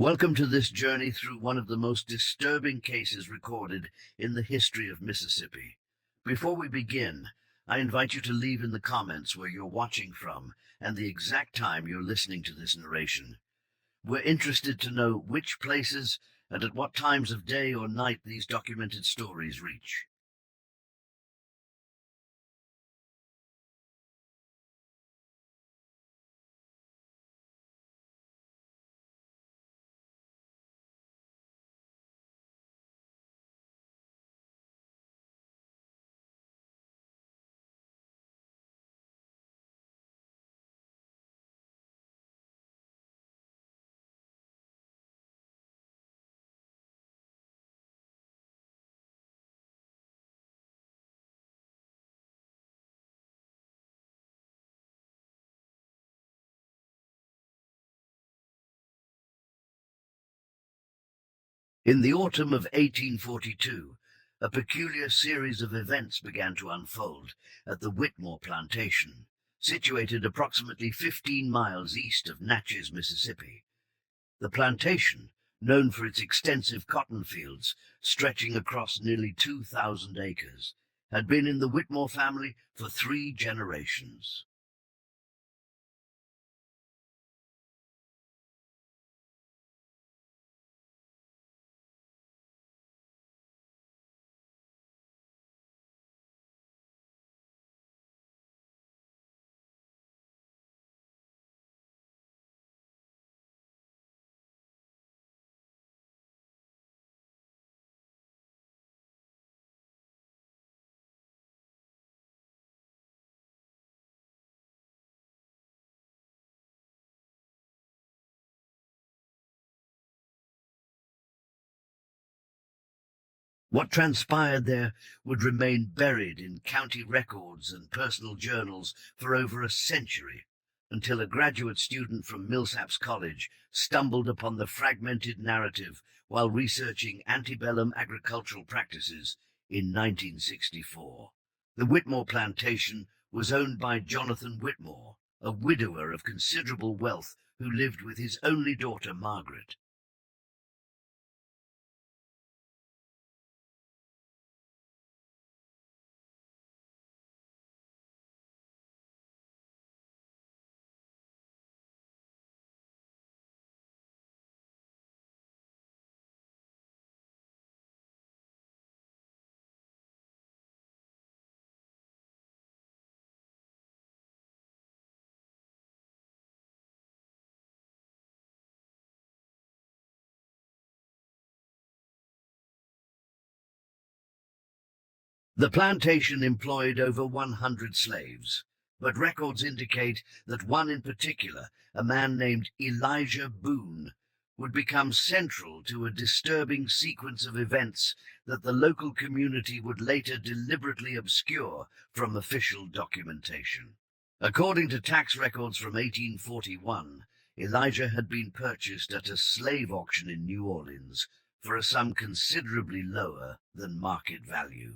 Welcome to this journey through one of the most disturbing cases recorded in the history of Mississippi. Before we begin, I invite you to leave in the comments where you're watching from and the exact time you're listening to this narration. We're interested to know which places and at what times of day or night these documented stories reach. In the autumn of 1842, a peculiar series of events began to unfold at the Whitmore Plantation, situated approximately 15 miles east of Natchez, Mississippi. The plantation, known for its extensive cotton fields stretching across nearly 2,000 acres, had been in the Whitmore family for 3 generations. What transpired there would remain buried in county records and personal journals for over a century, until a graduate student from Millsaps College stumbled upon the fragmented narrative while researching antebellum agricultural practices in 1964. The Whitmore plantation was owned by Jonathan Whitmore, a widower of considerable wealth who lived with his only daughter, Margaret. The plantation employed over 100 slaves, but records indicate that one in particular, a man named Elijah Boone, would become central to a disturbing sequence of events that the local community would later deliberately obscure from official documentation. According to tax records from 1841, Elijah had been purchased at a slave auction in New Orleans for a sum considerably lower than market value.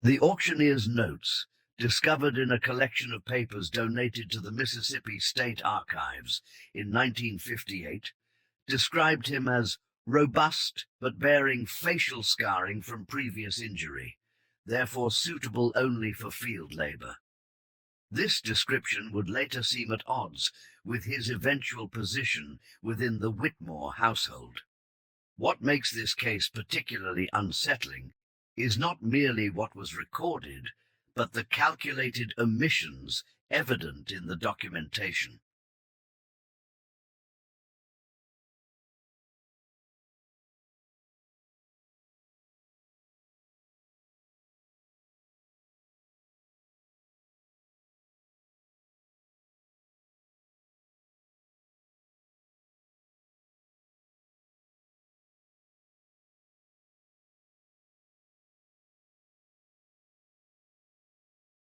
The auctioneer's notes, discovered in a collection of papers donated to the Mississippi State Archives in 1958, described him as robust but bearing facial scarring from previous injury, therefore suitable only for field labor. This description would later seem at odds with his eventual position within the Whitmore household. What makes this case particularly unsettling is not merely what was recorded, but the calculated omissions evident in the documentation.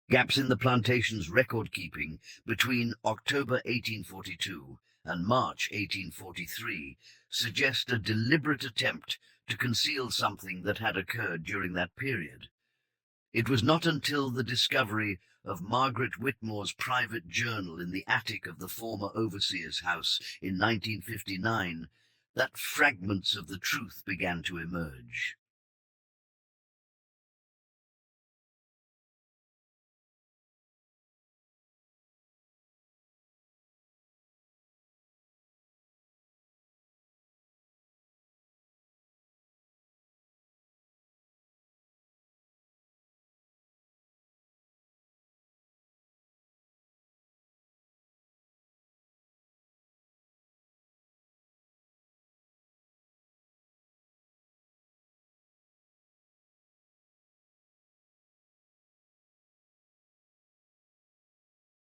Gaps in the plantation's record-keeping between October 1842 and March 1843 suggest a deliberate attempt to conceal something that had occurred during that period. It was not until the discovery of Margaret Whitmore's private journal in the attic of the former overseer's house in 1959 that fragments of the truth began to emerge.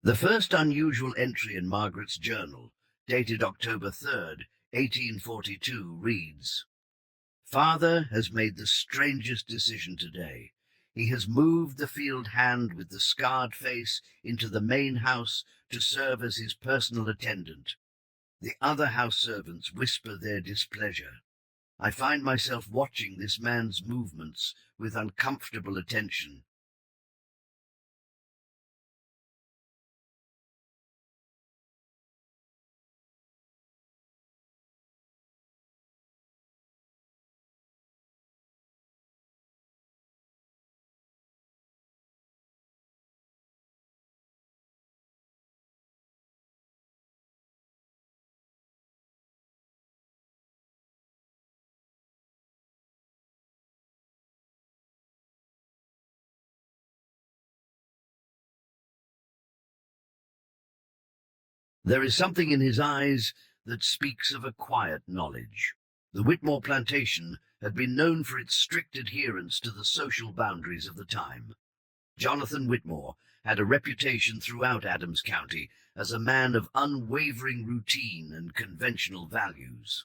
The first unusual entry in Margaret's journal, dated October 3rd, 1842, reads, "Father has made the strangest decision today. He has moved the field hand with the scarred face into the main house to serve as his personal attendant. The other house servants whisper their displeasure. I find myself watching this man's movements with uncomfortable attention. There is something in his eyes that speaks of a quiet knowledge. The Whitmore plantation had been known for its strict adherence to the social boundaries of the time. Jonathan Whitmore had a reputation throughout Adams County as a man of unwavering routine and conventional values.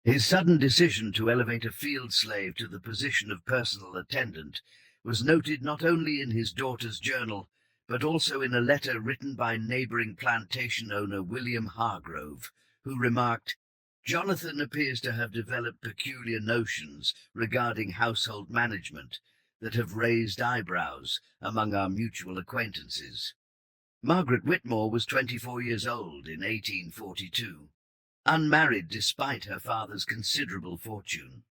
His sudden decision to elevate a field slave to the position of personal attendant was noted not only in his daughter's journal, but also in a letter written by neighboring plantation owner William Hargrove, who remarked, "Jonathan appears to have developed peculiar notions regarding household management that have raised eyebrows among our mutual acquaintances." Margaret Whitmore was 24 years old in 1842. Unmarried despite her father's considerable fortune.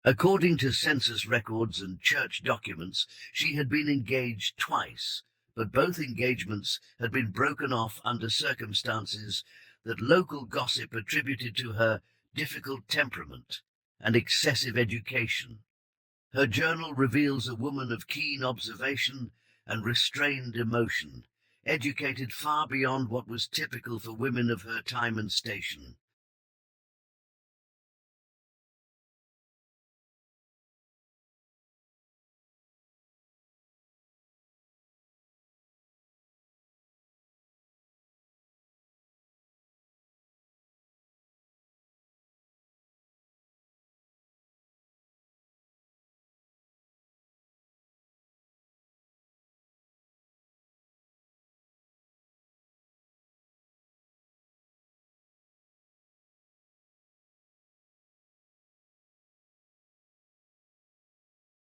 According to census records and church documents, she had been engaged twice, but both engagements had been broken off under circumstances that local gossip attributed to her difficult temperament and excessive education. Her journal reveals a woman of keen observation and restrained emotion, educated far beyond what was typical for women of her time and station.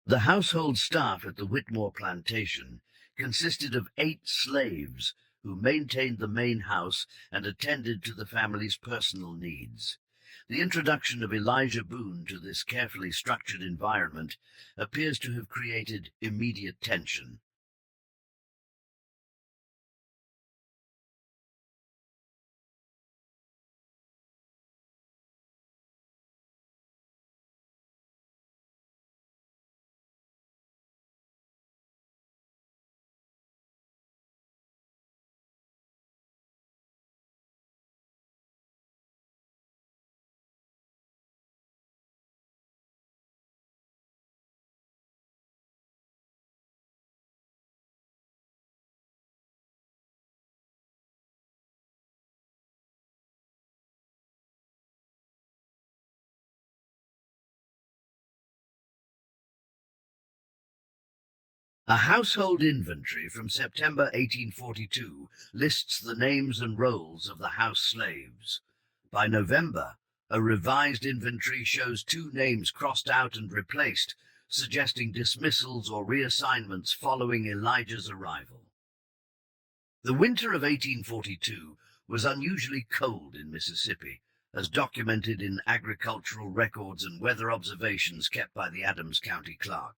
The household staff at the Whitmore plantation consisted of 8 slaves who maintained the main house and attended to the family's personal needs. The introduction of Elijah Boone to this carefully structured environment appears to have created immediate tension. A household inventory from September 1842 lists the names and roles of the house slaves. By November, a revised inventory shows 2 names crossed out and replaced, suggesting dismissals or reassignments following Elijah's arrival. The winter of 1842 was unusually cold in Mississippi, as documented in agricultural records and weather observations kept by the Adams County Clerk.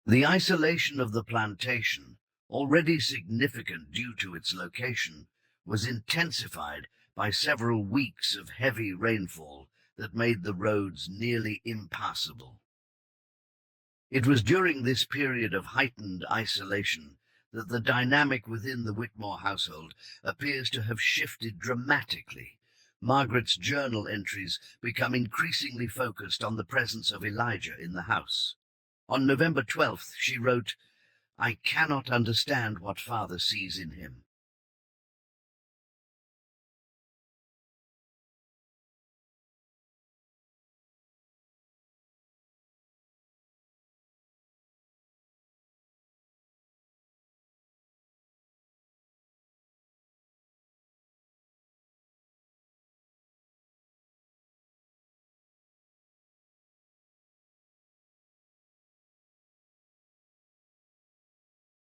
The isolation of the plantation, already significant due to its location, was intensified by several weeks of heavy rainfall that made the roads nearly impassable. It was during this period of heightened isolation that the dynamic within the Whitmore household appears to have shifted dramatically. Margaret's journal entries become increasingly focused on the presence of Elijah in the house. On November 12th, she wrote, "I cannot understand what Father sees in him."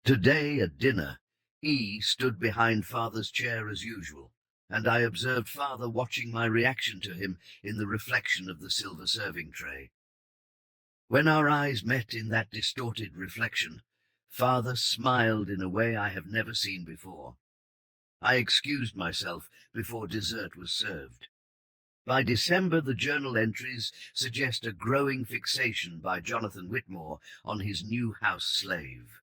Today at dinner, E stood behind Father's chair as usual, and I observed Father watching my reaction to him in the reflection of the silver serving tray. When our eyes met in that distorted reflection, Father smiled in a way I have never seen before. I excused myself before dessert was served. By December, the journal entries suggest a growing fixation by Jonathan Whitmore on his new house slave.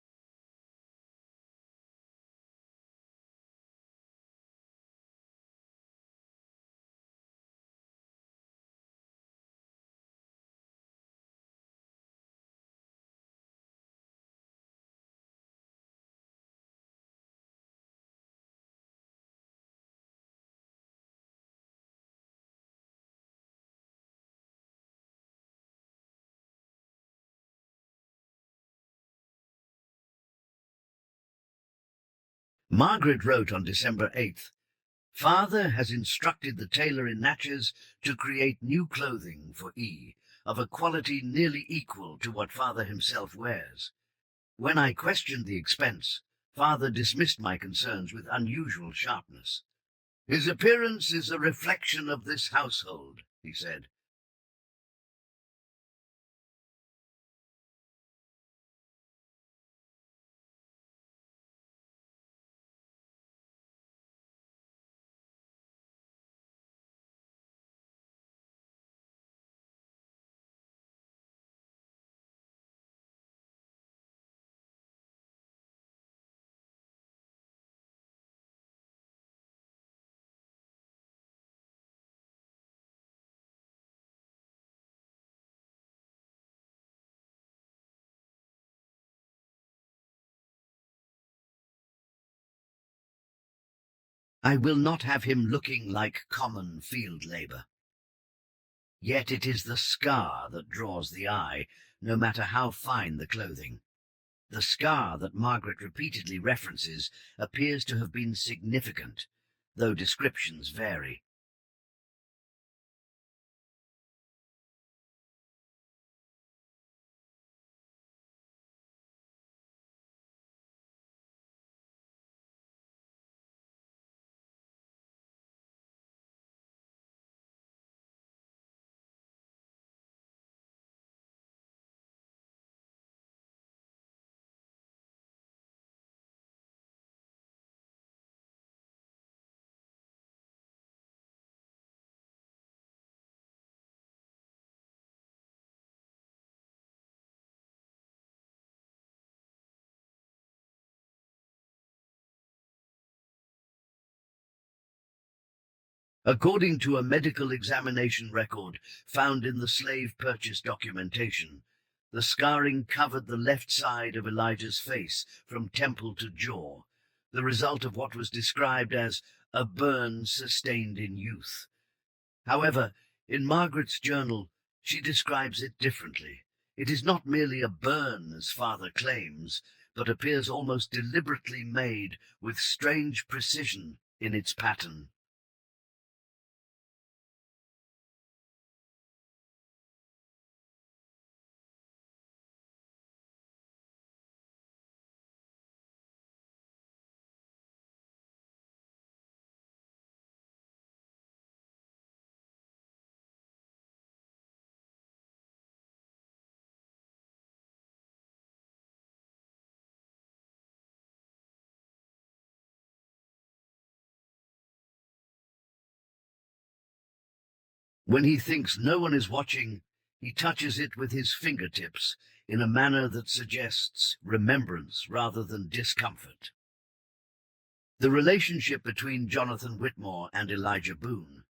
Margaret wrote on December 8th, "Father has instructed the tailor in Natchez to create new clothing for E, of a quality nearly equal to what Father himself wears. When I questioned the expense, Father dismissed my concerns with unusual sharpness. His appearance is a reflection of this household," he said. I will not have him looking like common field labour. Yet it is the scar that draws the eye, no matter how fine the clothing. The scar that Margaret repeatedly references appears to have been significant, though descriptions vary. According to a medical examination record found in the slave purchase documentation, the scarring covered the left side of Elijah's face from temple to jaw, the result of what was described as a burn sustained in youth. However, in Margaret's journal, she describes it differently. It is not merely a burn, as father claims, but appears almost deliberately made with strange precision in its pattern. When he thinks no one is watching, he touches it with his fingertips in a manner that suggests remembrance rather than discomfort. The relationship between Jonathan Whitmore and Elijah Boone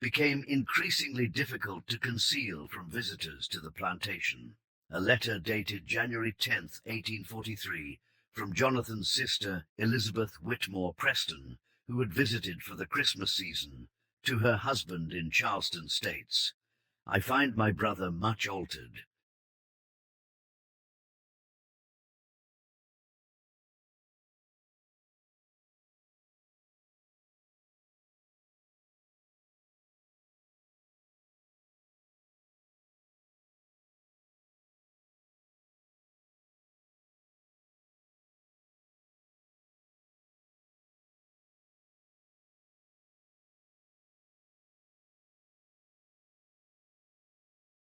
became increasingly difficult to conceal from visitors to the plantation. A letter dated January 10th, 1843, from Jonathan's sister Elizabeth Whitmore Preston, who had visited for the Christmas season, to her husband in Charleston states, "I find my brother much altered.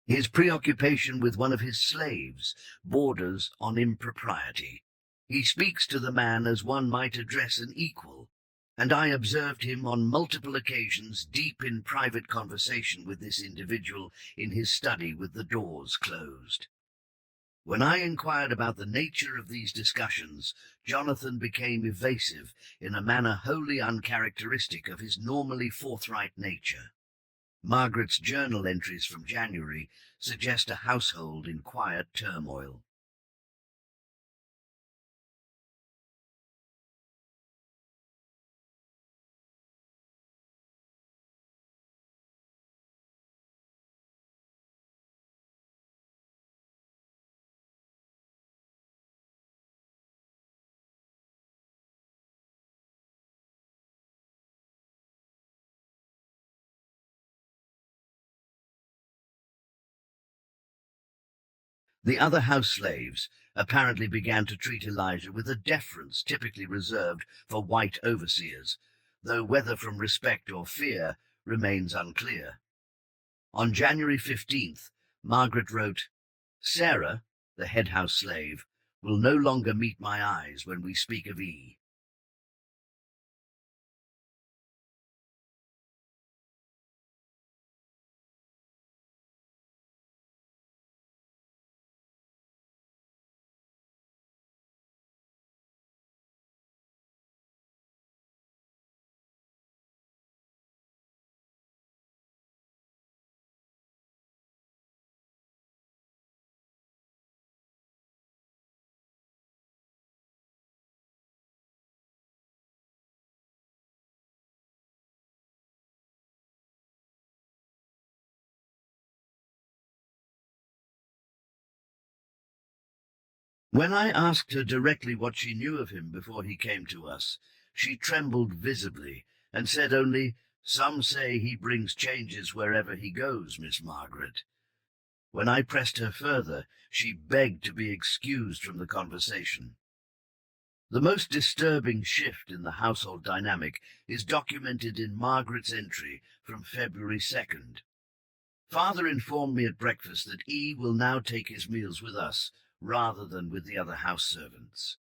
His preoccupation with one of his slaves borders on impropriety. He speaks to the man as one might address an equal, and I observed him on multiple occasions deep in private conversation with this individual in his study with the doors closed. When I inquired about the nature of these discussions, Jonathan became evasive in a manner wholly uncharacteristic of his normally forthright nature. Margaret's journal entries from January suggest a household in quiet turmoil. The other house slaves apparently began to treat Elijah with a deference typically reserved for white overseers, though whether from respect or fear remains unclear. On January 15th, Margaret wrote, "Sarah, the head house slave, will no longer meet my eyes when we speak of E. When I asked her directly what she knew of him before he came to us, she trembled visibly and said only, "Some say he brings changes wherever he goes, Miss Margaret." When I pressed her further, she begged to be excused from the conversation. The most disturbing shift in the household dynamic is documented in Margaret's entry from February 2nd. Father informed me at breakfast that E will now take his meals with us rather than with the other house servants.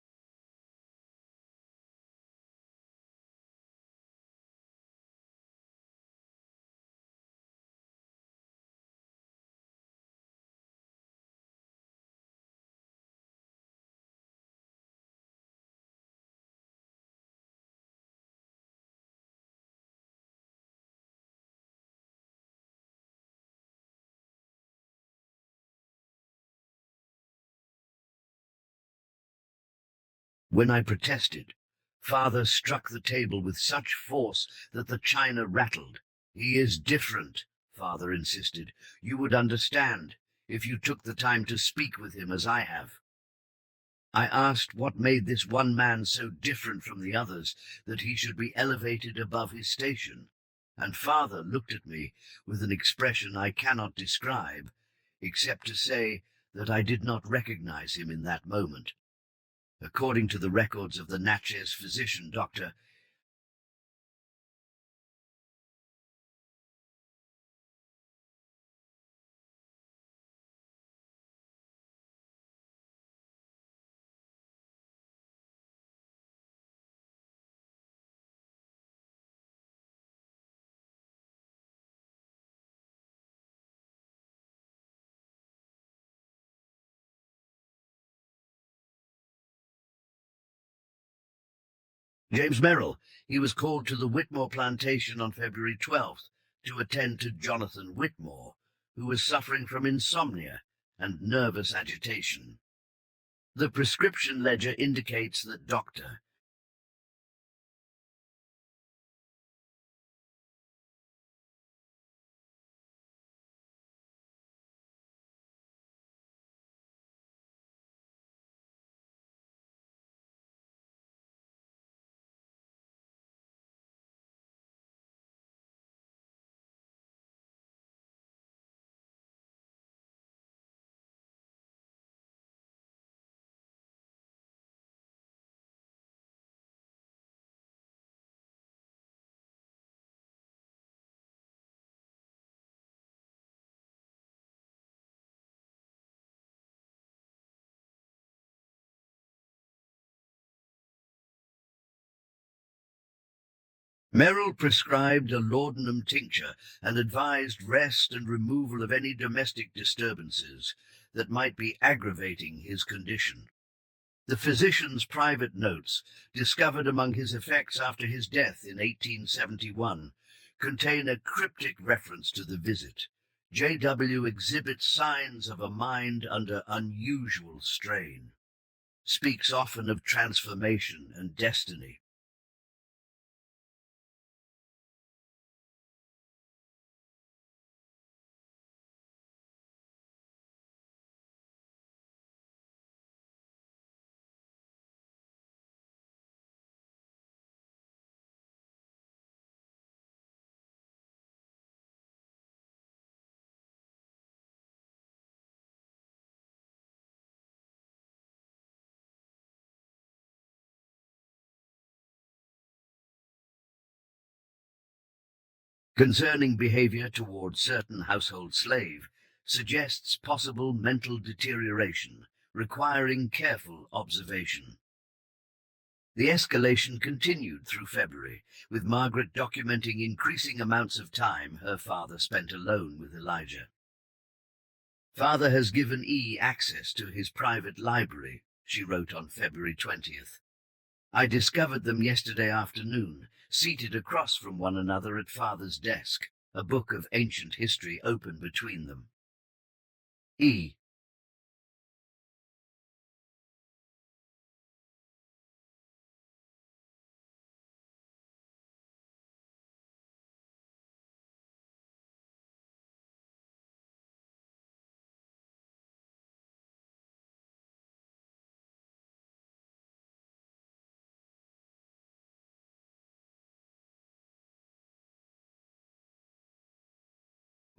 When I protested, Father struck the table with such force that the china rattled. "He is different," Father insisted. "You would understand if you took the time to speak with him as I have." I asked what made this one man so different from the others that he should be elevated above his station, and Father looked at me with an expression I cannot describe, except to say that I did not recognize him in that moment. According to the records of the Natchez physician, Dr. James Merrill. He was called to the Whitmore plantation on February 12th to attend to Jonathan Whitmore, who was suffering from insomnia and nervous agitation. The prescription ledger indicates that Dr. Merrill prescribed a laudanum tincture and advised rest and removal of any domestic disturbances that might be aggravating his condition. The physician's private notes, discovered among his effects after his death in 1871, contain a cryptic reference to the visit. J.W. exhibits signs of a mind under unusual strain, speaks often of transformation and destiny. Concerning behavior toward certain household slave, suggests possible mental deterioration requiring careful observation. The escalation continued through February, with Margaret documenting increasing amounts of time her father spent alone with Elijah. "Father has given E access to his private library," she wrote on February 20th. "I discovered them yesterday afternoon, seated across from one another at Father's desk, a book of ancient history open between them. E.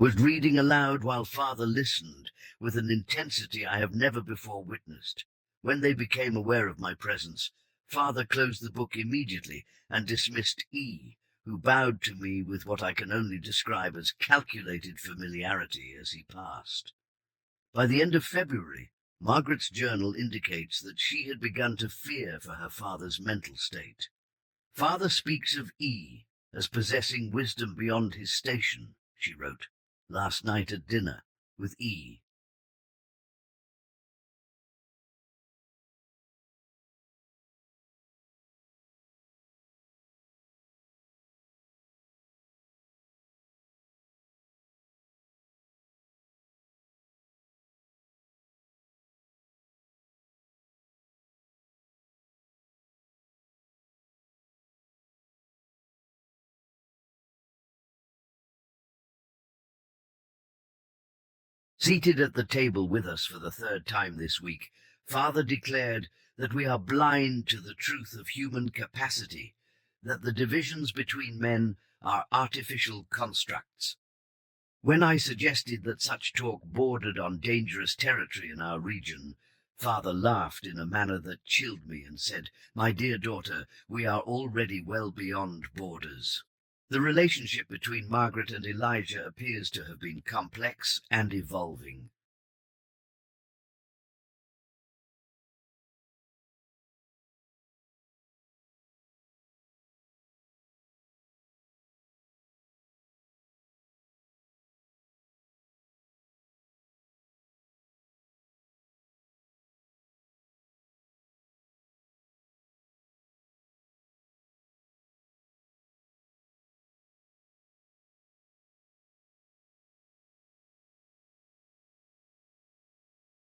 was reading aloud while father listened with an intensity I have never before witnessed. When they became aware of my presence, father closed the book immediately and dismissed E, who bowed to me with what I can only describe as calculated familiarity as he passed. By the end of February, Margaret's journal indicates that she had begun to fear for her father's mental state. Father speaks of E as possessing wisdom beyond his station, she wrote, last night at dinner with E. Seated at the table with us for the third time this week, father declared that we are blind to the truth of human capacity, that the divisions between men are artificial constructs. When I suggested that such talk bordered on dangerous territory in our region, father laughed in a manner that chilled me and said, "My dear daughter, we are already well beyond borders." The relationship between Margaret and Elijah appears to have been complex and evolving.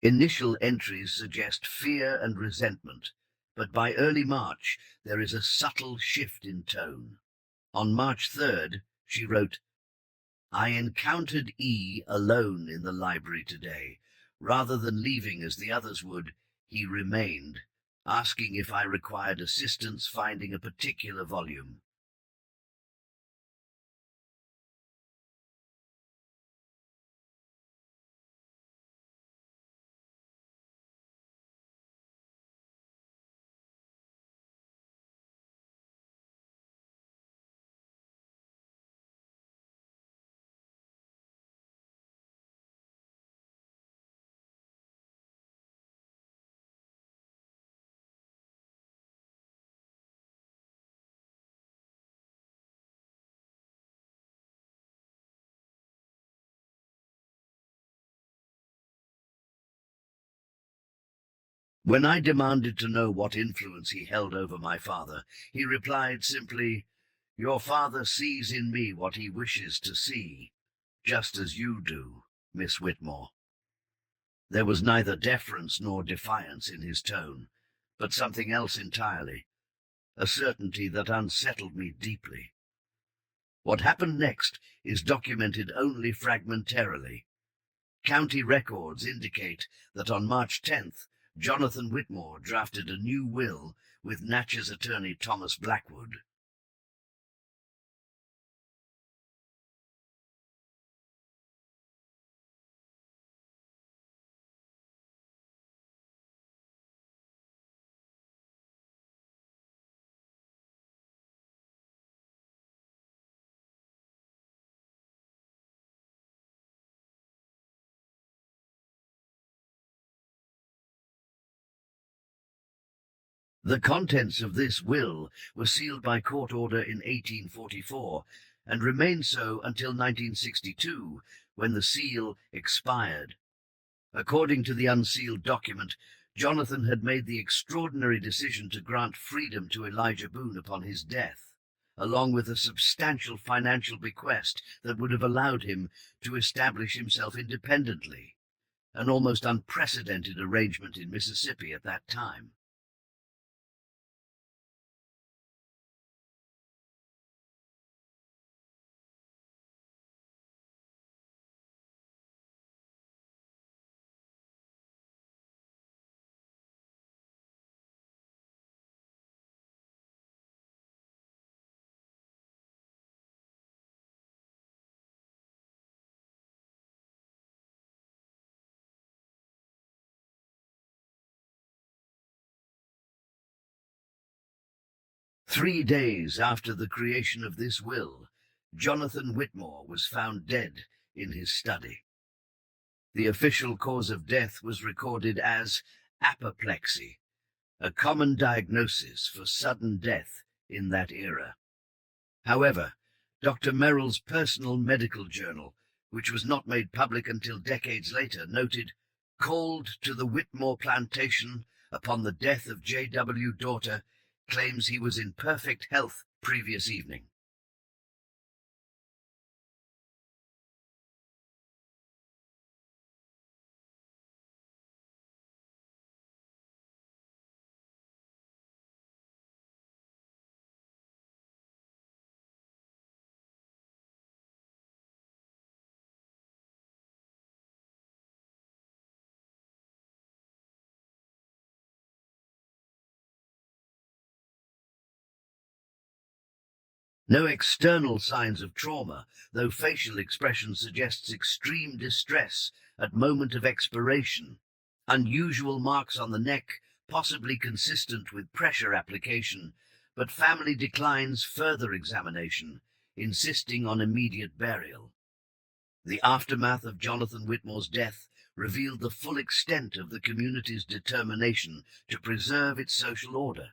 Initial entries suggest fear and resentment, but by early March there is a subtle shift in tone. On March 3rd, she wrote, "I encountered E alone in the library today. Rather than leaving as the others would, he remained, asking if I required assistance finding a particular volume. When I demanded to know what influence he held over my father, he replied simply, "Your father sees in me what he wishes to see, just as you do, Miss Whitmore." There was neither deference nor defiance in his tone, but something else entirely, a certainty that unsettled me deeply. What happened next is documented only fragmentarily. County records indicate that on March 10th, Jonathan Whitmore drafted a new will with Natchez attorney Thomas Blackwood. The contents of this will were sealed by court order in 1844 and remained so until 1962, when the seal expired. According to the unsealed document, Jonathan had made the extraordinary decision to grant freedom to Elijah Boone upon his death, along with a substantial financial bequest that would have allowed him to establish himself independently, an almost unprecedented arrangement in Mississippi at that time. 3 days after the creation of this will, Jonathan Whitmore was found dead in his study. The official cause of death was recorded as apoplexy, a common diagnosis for sudden death in that era. However, Dr. Merrill's personal medical journal, which was not made public until decades later, noted, "Called to the Whitmore plantation upon the death of J.W. daughter, claims he was in perfect health previous evening." No external signs of trauma, though facial expression suggests extreme distress at moment of expiration. Unusual marks on the neck, possibly consistent with pressure application, but family declines further examination, insisting on immediate burial. The aftermath of Jonathan Whitmore's death revealed the full extent of the community's determination to preserve its social order.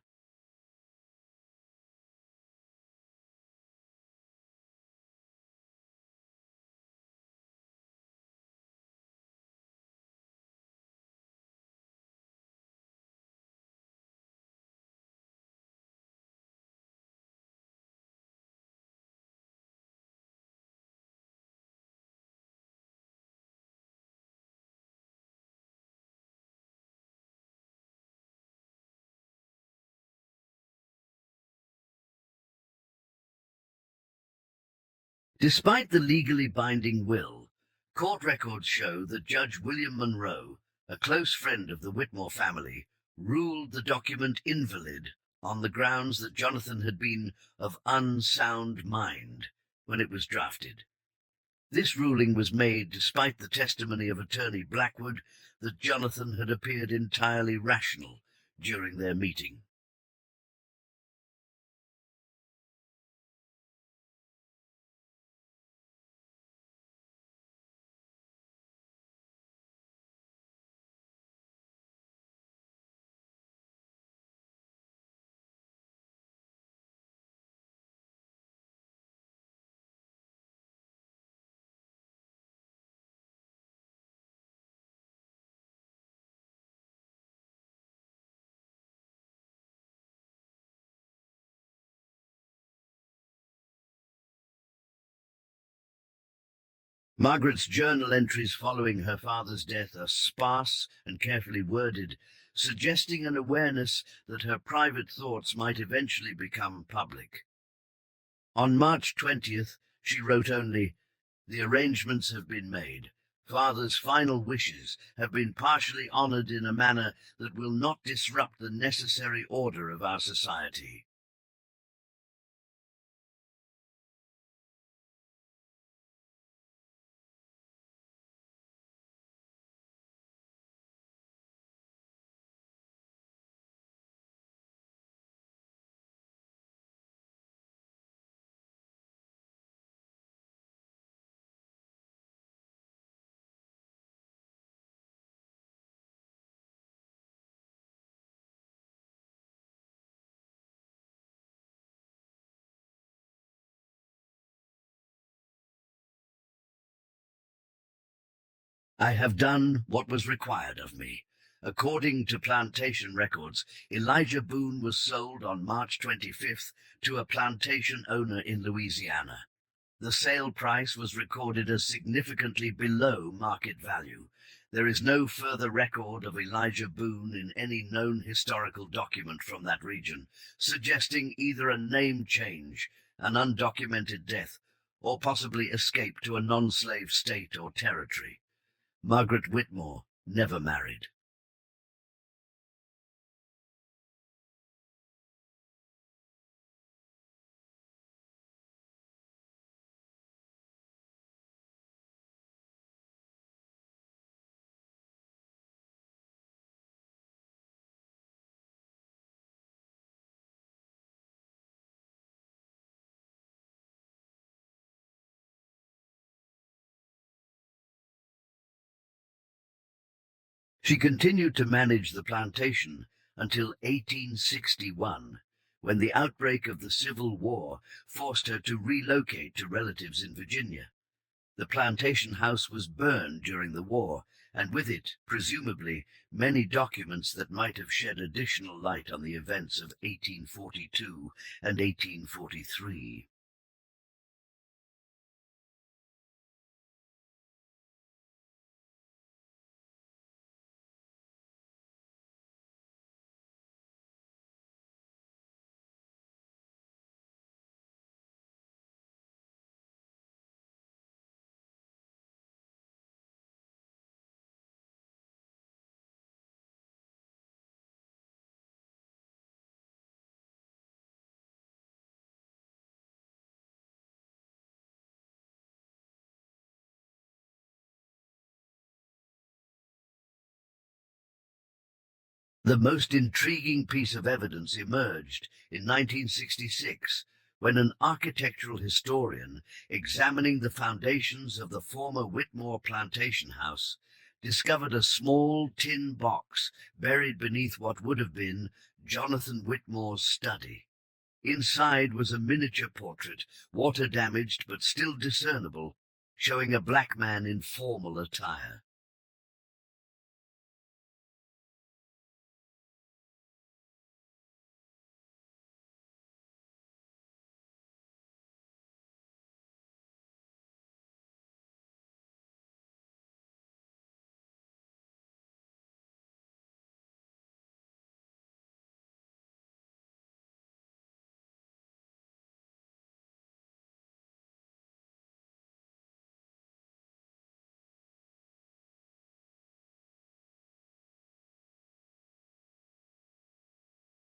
Despite the legally binding will, court records show that Judge William Monroe, a close friend of the Whitmore family, ruled the document invalid on the grounds that Jonathan had been of unsound mind when it was drafted. This ruling was made despite the testimony of attorney Blackwood that Jonathan had appeared entirely rational during their meeting. Margaret's journal entries following her father's death are sparse and carefully worded, suggesting an awareness that her private thoughts might eventually become public. On March 20th, she wrote only, "The arrangements have been made. Father's final wishes have been partially honoured in a manner that will not disrupt the necessary order of our society." "I have done what was required of me." According to plantation records, Elijah Boone was sold on March 25th to a plantation owner in Louisiana. The sale price was recorded as significantly below market value. There is no further record of Elijah Boone in any known historical document from that region, suggesting either a name change, an undocumented death, or possibly escape to a non-slave state or territory. Margaret Whitmore never married. She continued to manage the plantation until 1861, when the outbreak of the Civil War forced her to relocate to relatives in Virginia. The plantation house was burned during the war, and with it, presumably, many documents that might have shed additional light on the events of 1842 and 1843. The most intriguing piece of evidence emerged in 1966 when an architectural historian examining the foundations of the former Whitmore plantation house discovered a small tin box buried beneath what would have been Jonathan Whitmore's study. Inside was a miniature portrait, water-damaged but still discernible, showing a black man in formal attire.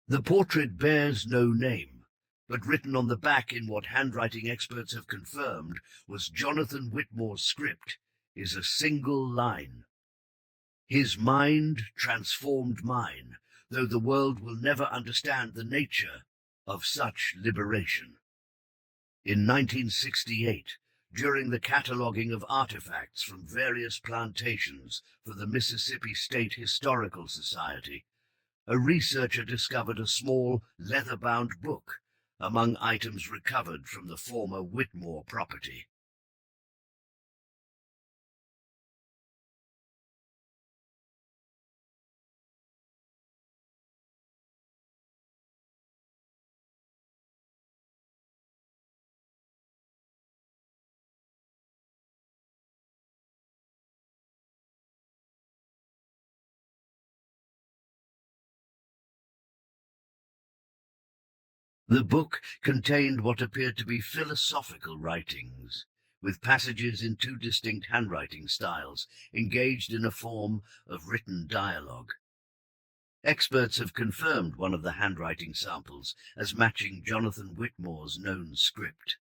The portrait bears no name, but written on the back in what handwriting experts have confirmed was Jonathan Whitmore's script is a single line. His mind transformed mine, though the world will never understand the nature of such liberation. In 1968, during the cataloging of artifacts from various plantations for the Mississippi State Historical Society, a researcher discovered a small leather-bound book among items recovered from the former Whitmore property. The book contained what appeared to be philosophical writings, with passages in two distinct handwriting styles, engaged in a form of written dialogue. Experts have confirmed one of the handwriting samples as matching Jonathan Whitmore's known script.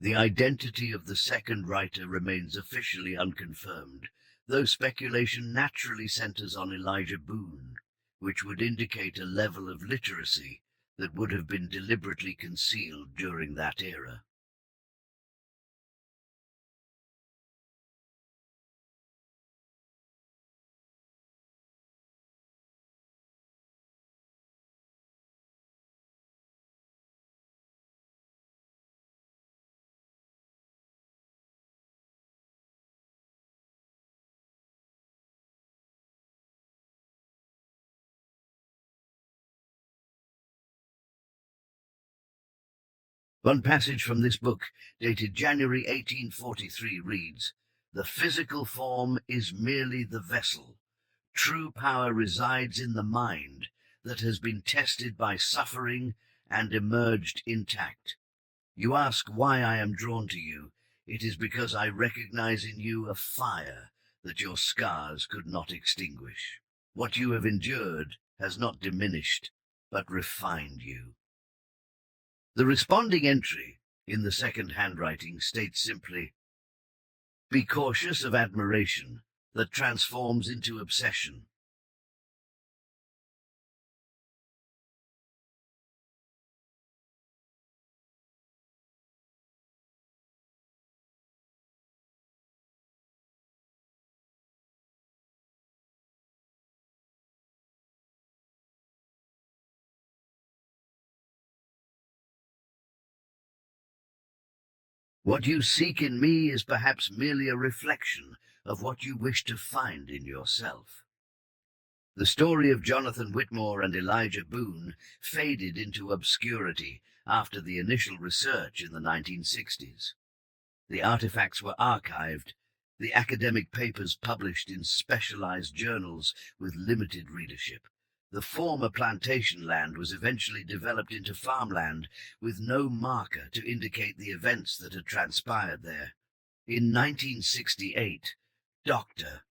The identity of the second writer remains officially unconfirmed, though speculation naturally centers on Elijah Boone, which would indicate a level of literacy that would have been deliberately concealed during that era. One passage from this book, dated January 1843, reads, "The physical form is merely the vessel. True power resides in the mind that has been tested by suffering and emerged intact. You ask why I am drawn to you. It is because I recognize in you a fire that your scars could not extinguish. What you have endured has not diminished, but refined you." The responding entry in the second handwriting states simply, "Be cautious of admiration that transforms into obsession." What you seek in me is perhaps merely a reflection of what you wish to find in yourself. The story of Jonathan Whitmore and Elijah Boone faded into obscurity after the initial research in the 1960s. The artifacts were archived, the academic papers published in specialized journals with limited readership. The former plantation land was eventually developed into farmland with no marker to indicate the events that had transpired there. In 1968, Dr.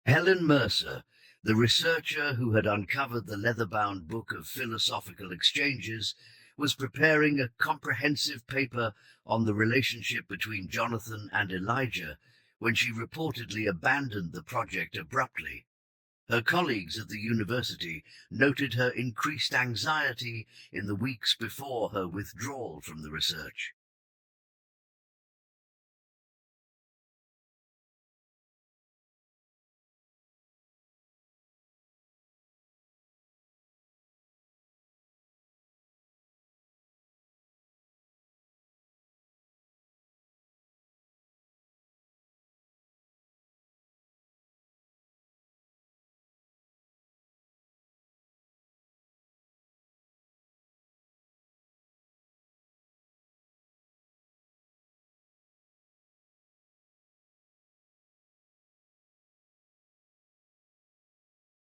Helen Mercer, the researcher who had uncovered the leather-bound book of philosophical exchanges, was preparing a comprehensive paper on the relationship between Jonathan and Elijah when she reportedly abandoned the project abruptly. Her colleagues at the university noted her increased anxiety in the weeks before her withdrawal from the research.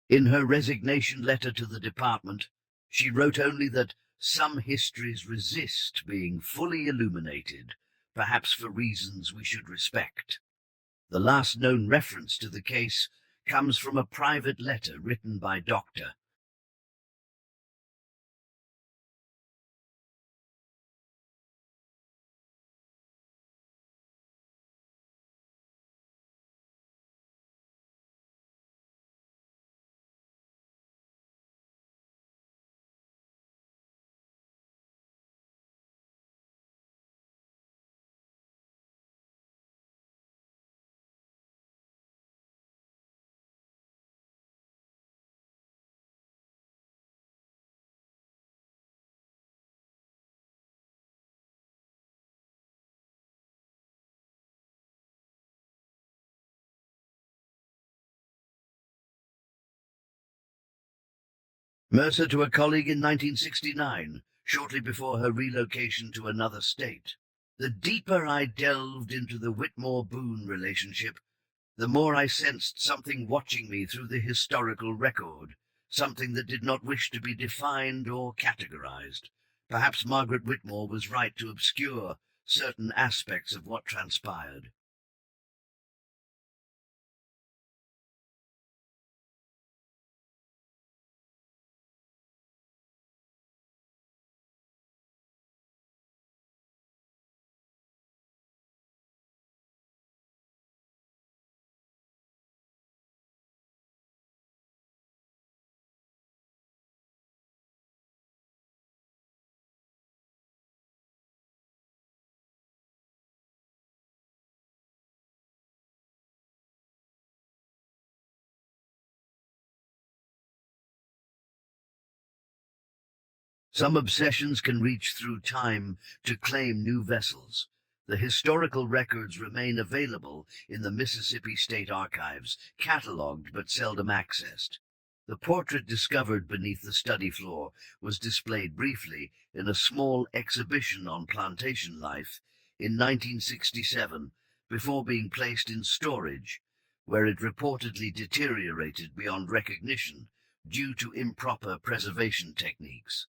In her resignation letter to the department, she wrote only that some histories resist being fully illuminated, perhaps for reasons we should respect. The last known reference to the case comes from a private letter written by Dr. Mercer to a colleague in 1969, shortly before her relocation to another state. The deeper I delved into the Whitmore-Boone relationship, the more I sensed something watching me through the historical record, something that did not wish to be defined or categorized. Perhaps Margaret Whitmore was right to obscure certain aspects of what transpired. Some obsessions can reach through time to claim new vessels. The historical records remain available in the Mississippi State Archives, catalogued but seldom accessed. The portrait discovered beneath the study floor was displayed briefly in a small exhibition on plantation life in 1967 before being placed in storage, where it reportedly deteriorated beyond recognition due to improper preservation techniques.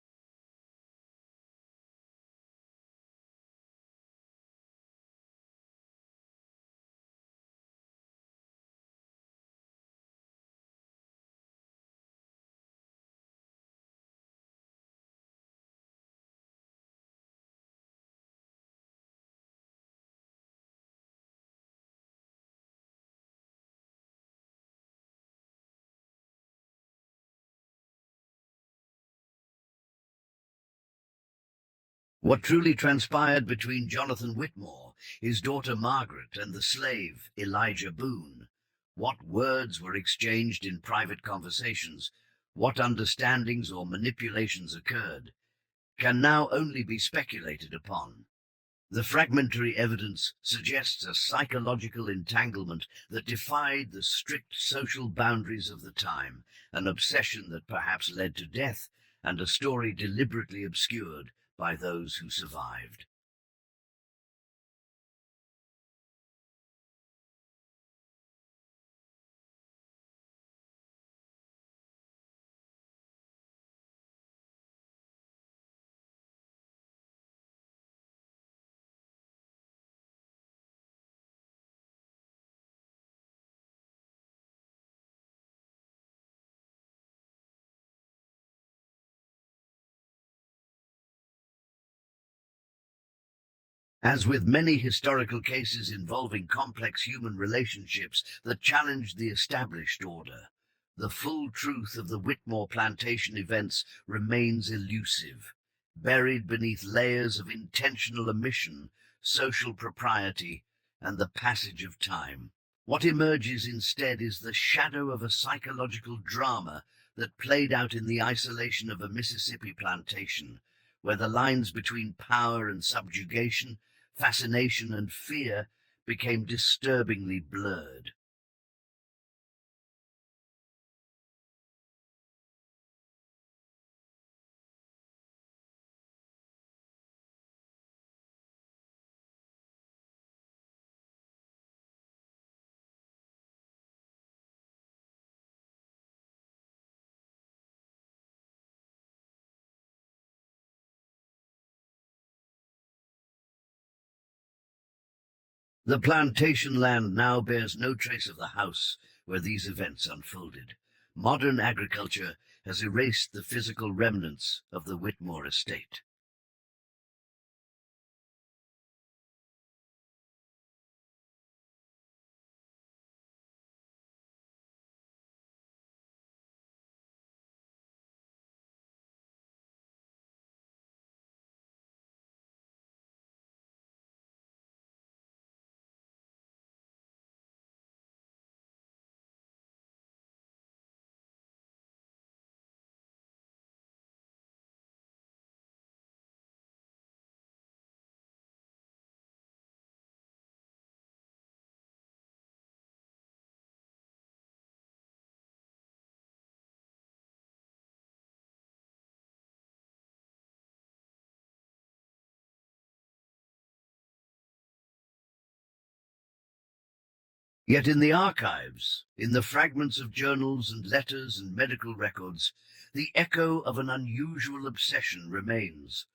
What truly transpired between Jonathan Whitmore, his daughter Margaret, and the slave Elijah Boone? What words were exchanged in private conversations? What understandings or manipulations occurred? Can now only be speculated upon. The fragmentary evidence suggests a psychological entanglement that defied the strict social boundaries of the time, an obsession that perhaps led to death, and a story deliberately obscured by those who survived. As with many historical cases involving complex human relationships that challenged the established order, the full truth of the Whitmore plantation events remains elusive, buried beneath layers of intentional omission, social propriety, and the passage of time. What emerges instead is the shadow of a psychological drama that played out in the isolation of a Mississippi plantation, where the lines between power and subjugation, fascination and fear became disturbingly blurred. The plantation land now bears no trace of the house where these events unfolded. Modern agriculture has erased the physical remnants of the Whitmore estate. Yet in the archives, in the fragments of journals and letters and medical records, the echo of an unusual obsession remains,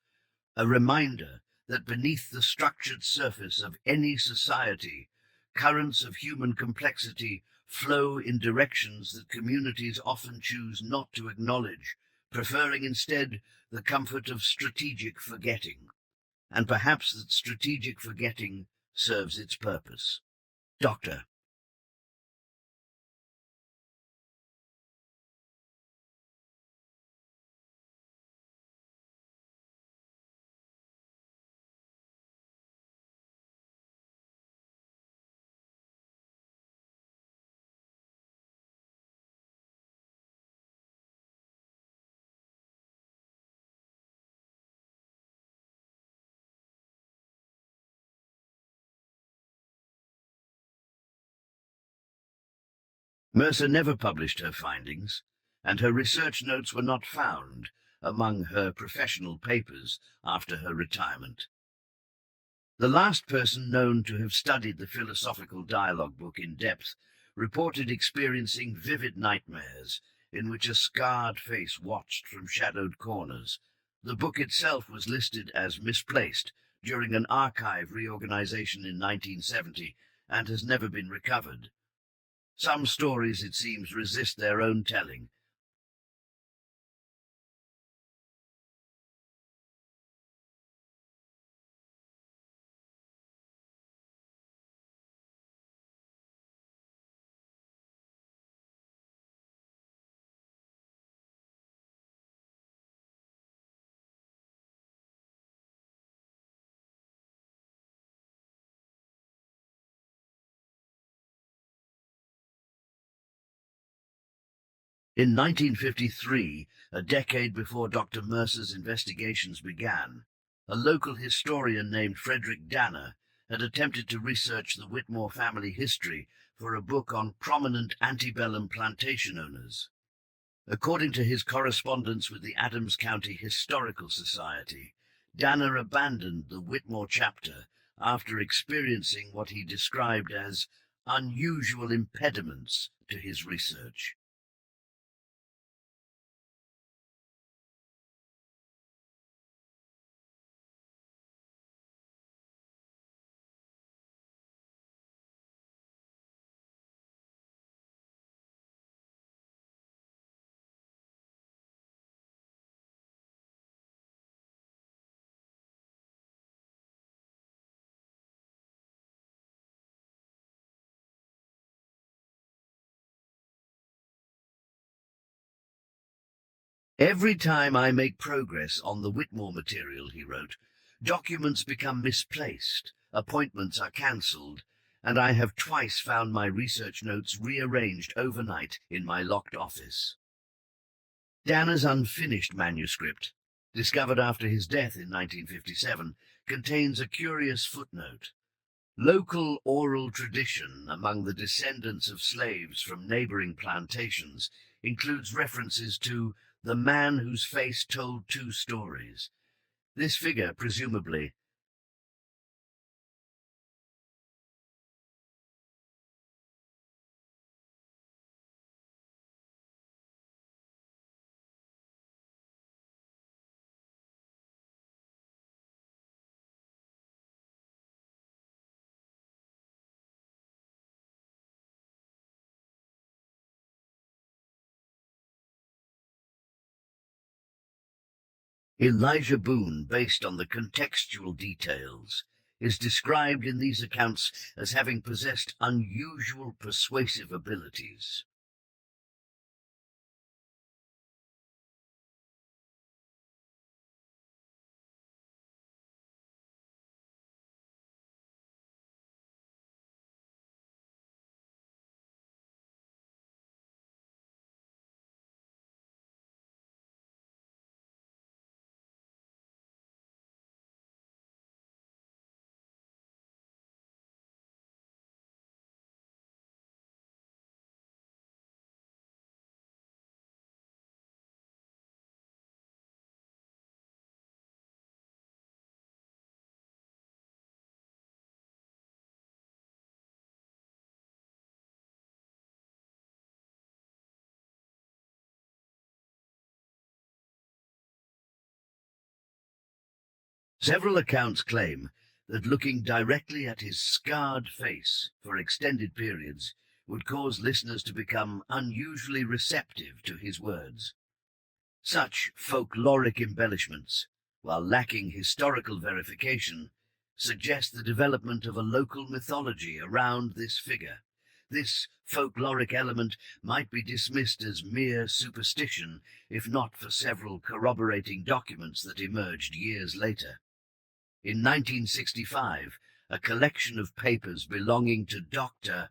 a reminder that beneath the structured surface of any society, currents of human complexity flow in directions that communities often choose not to acknowledge, preferring instead the comfort of strategic forgetting. And perhaps that strategic forgetting serves its purpose. Doctor, Mercer never published her findings, and her research notes were not found among her professional papers after her retirement. The last person known to have studied the philosophical dialogue book in depth reported experiencing vivid nightmares in which a scarred face watched from shadowed corners. The book itself was listed as misplaced during an archive reorganization in 1970 and has never been recovered. Some stories, it seems, resist their own telling. In 1953, a decade before Dr. Mercer's investigations began, a local historian named Frederick Danner had attempted to research the Whitmore family history for a book on prominent antebellum plantation owners. According to his correspondence with the Adams County Historical Society, Danner abandoned the Whitmore chapter after experiencing what he described as unusual impediments to his research. Every time I make progress on the Whitmore material, he wrote, documents become misplaced, appointments are cancelled, and I have twice found my research notes rearranged overnight in my locked office. Danner's unfinished manuscript, discovered after his death in 1957, contains a curious footnote. Local oral tradition among the descendants of slaves from neighboring plantations includes references to the man whose face told two stories. This figure, presumably, Elijah Boone, based on the contextual details, is described in these accounts as having possessed unusual persuasive abilities. Several accounts claim that looking directly at his scarred face for extended periods would cause listeners to become unusually receptive to his words. Such folkloric embellishments, while lacking historical verification, suggest the development of a local mythology around this figure. This folkloric element might be dismissed as mere superstition if not for several corroborating documents that emerged years later. In 1965, a collection of papers belonging to Dr.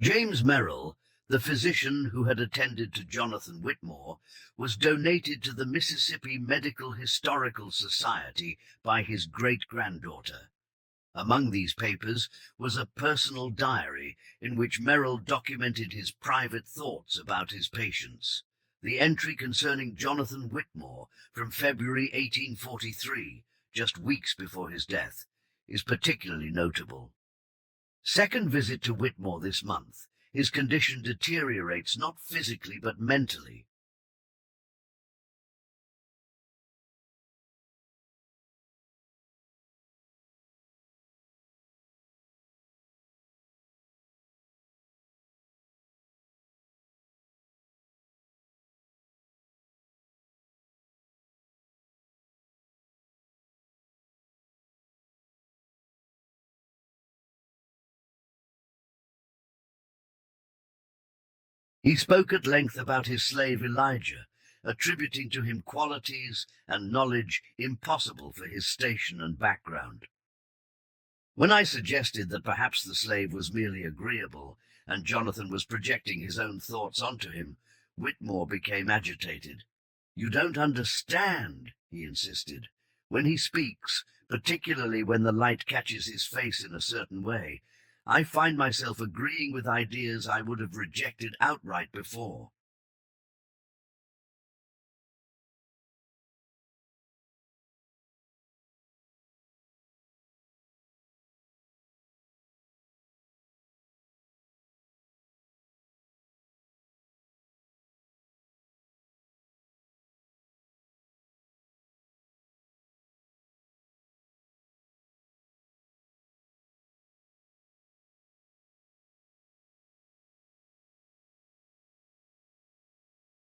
James Merrill, the physician who had attended to Jonathan Whitmore, was donated to the Mississippi Medical Historical Society by his great-granddaughter. Among these papers was a personal diary in which Merrill documented his private thoughts about his patients. The entry concerning Jonathan Whitmore from February 1843, just weeks before his death, is particularly notable. Second visit to Whitmore this month. His condition deteriorates not physically but mentally. He spoke at length about his slave Elijah, attributing to him qualities and knowledge impossible for his station and background. When I suggested that perhaps the slave was merely agreeable, and Jonathan was projecting his own thoughts onto him, Whitmore became agitated. "You don't understand," he insisted. "When he speaks, particularly when the light catches his face in a certain way, I find myself agreeing with ideas I would have rejected outright before."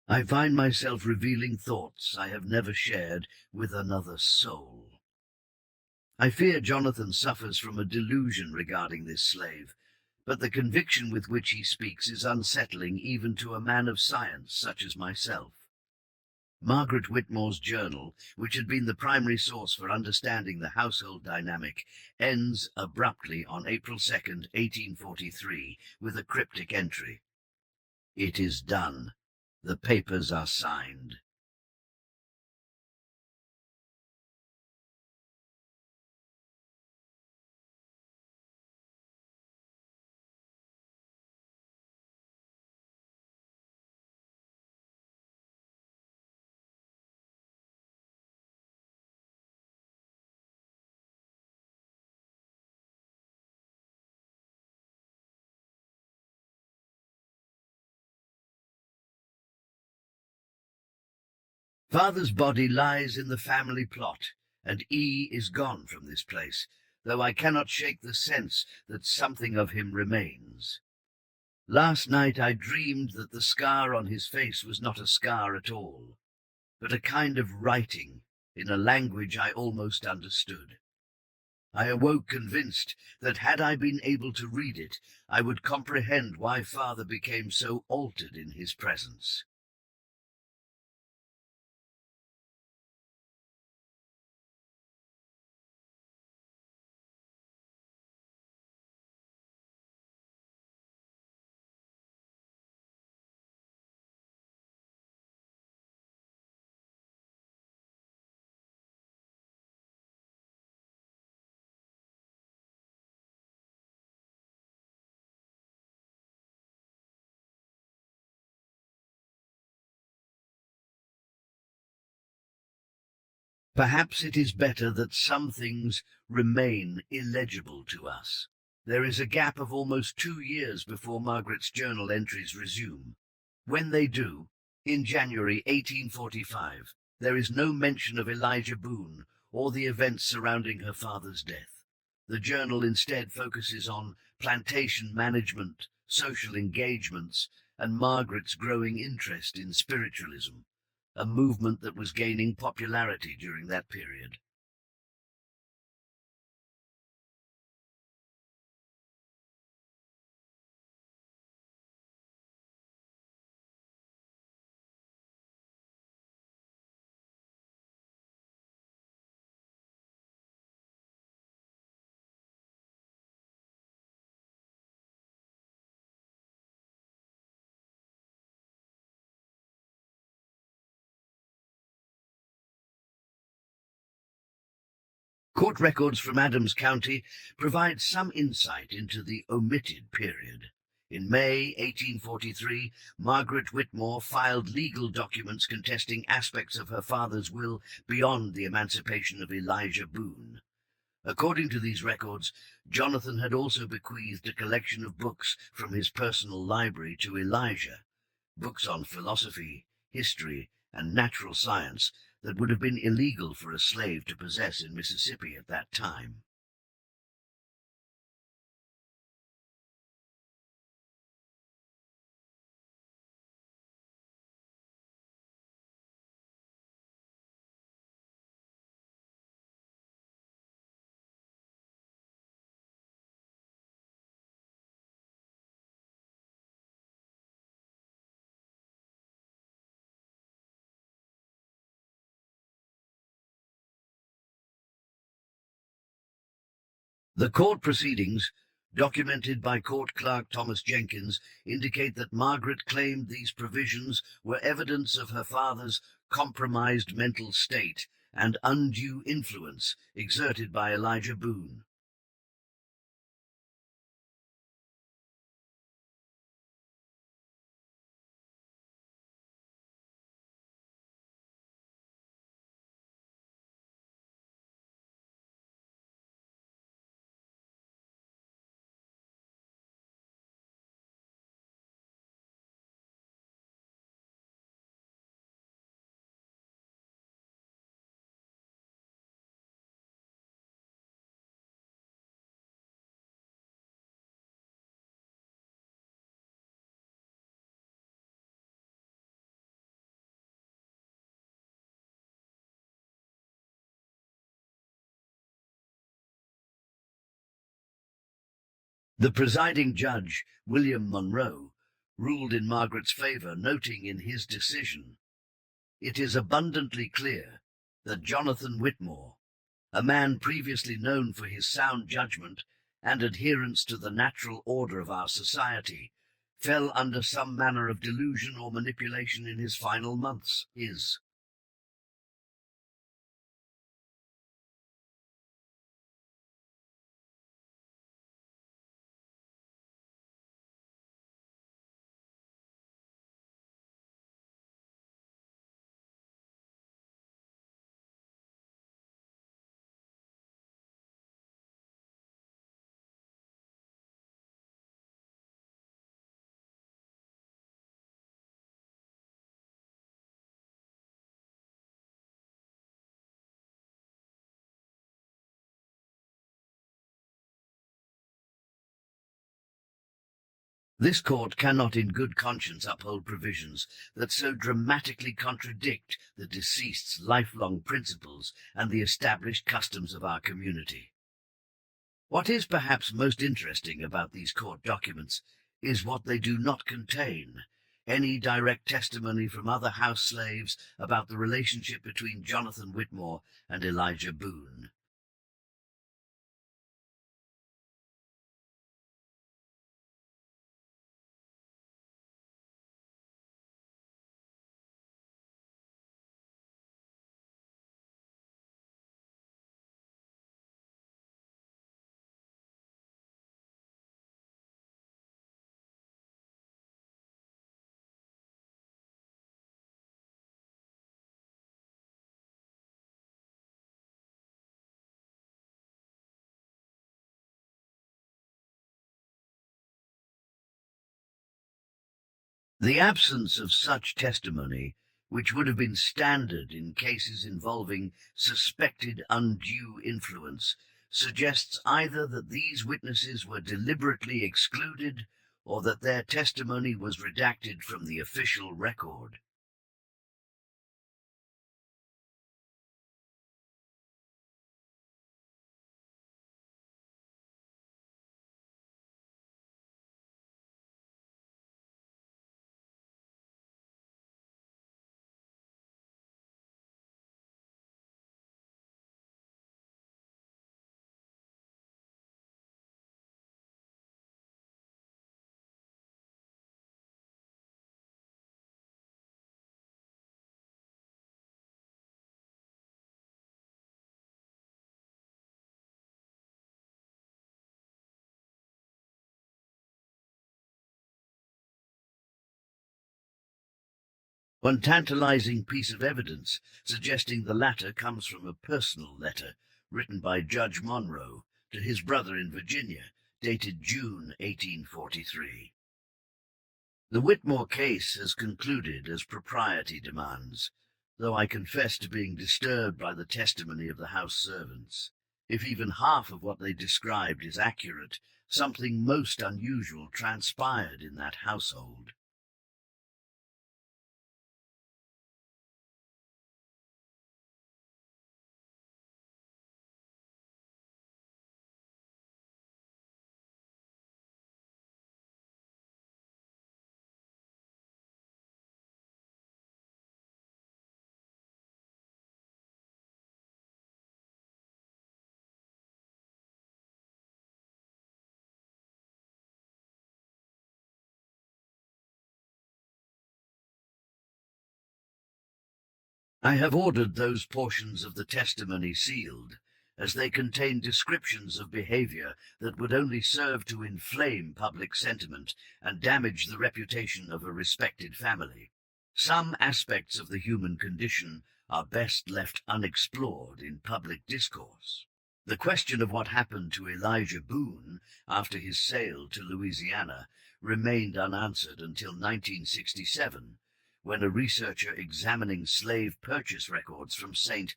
I find myself revealing thoughts I have never shared with another soul. I fear Jonathan suffers from a delusion regarding this slave, but the conviction with which he speaks is unsettling even to a man of science such as myself. Margaret Whitmore's journal, which had been the primary source for understanding the household dynamic, ends abruptly on April 2nd, 1843, with a cryptic entry. "It is done. The papers are signed." Father's body lies in the family plot, and E is gone from this place, though I cannot shake the sense that something of him remains. Last night I dreamed that the scar on his face was not a scar at all, but a kind of writing in a language I almost understood. I awoke convinced that had I been able to read it, I would comprehend why father became so altered in his presence. Perhaps it is better that some things remain illegible to us. There is a gap of almost 2 years before Margaret's journal entries resume. When they do, in January 1845, there is no mention of Elijah Boone or the events surrounding her father's death. The journal instead focuses on plantation management, social engagements, and Margaret's growing interest in spiritualism, a movement that was gaining popularity during that period. Court records from Adams County provide some insight into the omitted period. In May 1843, Margaret Whitmore filed legal documents contesting aspects of her father's will beyond the emancipation of Elijah Boone. According to these records, Jonathan had also bequeathed a collection of books from his personal library to Elijah, books on philosophy, history, and natural science that would have been illegal for a slave to possess in Mississippi at that time. The court proceedings, documented by court clerk Thomas Jenkins, indicate that Margaret claimed these provisions were evidence of her father's compromised mental state and undue influence exerted by Elijah Boone. The presiding judge, William Monroe, ruled in Margaret's favour, noting in his decision, "It is abundantly clear that Jonathan Whitmore, a man previously known for his sound judgment and adherence to the natural order of our society, fell under some manner of delusion or manipulation in his final months. This court cannot in good conscience uphold provisions that so dramatically contradict the deceased's lifelong principles and the established customs of our community. What is perhaps most interesting about these court documents is what they do not contain: any direct testimony from other house slaves about the relationship between Jonathan Whitmore and Elijah Boone. The absence of such testimony, which would have been standard in cases involving suspected undue influence, suggests either that these witnesses were deliberately excluded or that their testimony was redacted from the official record. One tantalizing piece of evidence suggesting the latter comes from a personal letter written by Judge Monroe to his brother in Virginia, dated June 1843. The Whitmore case has concluded as propriety demands, though I confess to being disturbed by the testimony of the house servants. If even half of what they described is accurate, something most unusual transpired in that household. I have ordered those portions of the testimony sealed, as they contain descriptions of behavior that would only serve to inflame public sentiment and damage the reputation of a respected family. Some aspects of the human condition are best left unexplored in public discourse. The question of what happened to Elijah Boone after his sale to Louisiana remained unanswered until 1967, when a researcher examining slave purchase records from St.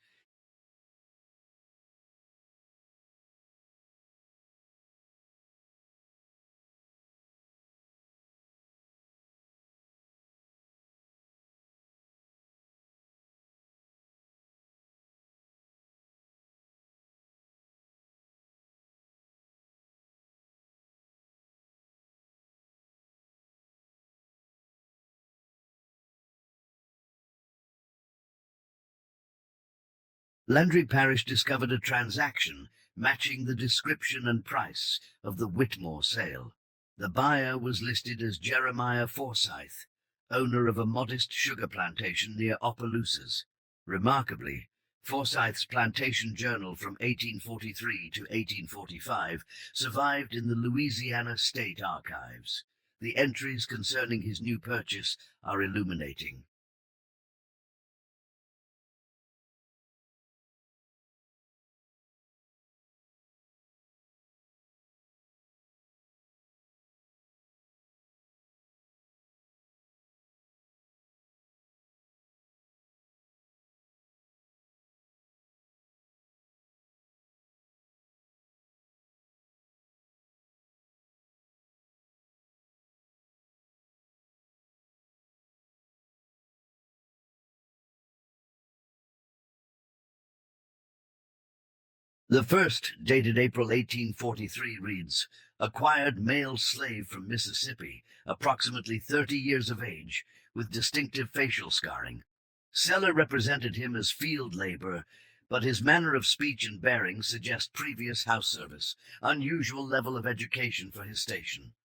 Landry Parish discovered a transaction matching the description and price of the Whitmore sale. The buyer was listed as Jeremiah Forsyth, owner of a modest sugar plantation near Opelousas. Remarkably, Forsyth's plantation journal from 1843 to 1845 survived in the Louisiana State Archives. The entries concerning his new purchase are illuminating. The first, dated April 1843, reads, "Acquired male slave from Mississippi, approximately 30 years of age, with distinctive facial scarring. Seller represented him as field labor, but his manner of speech and bearing suggest previous house service, unusual level of education for his station."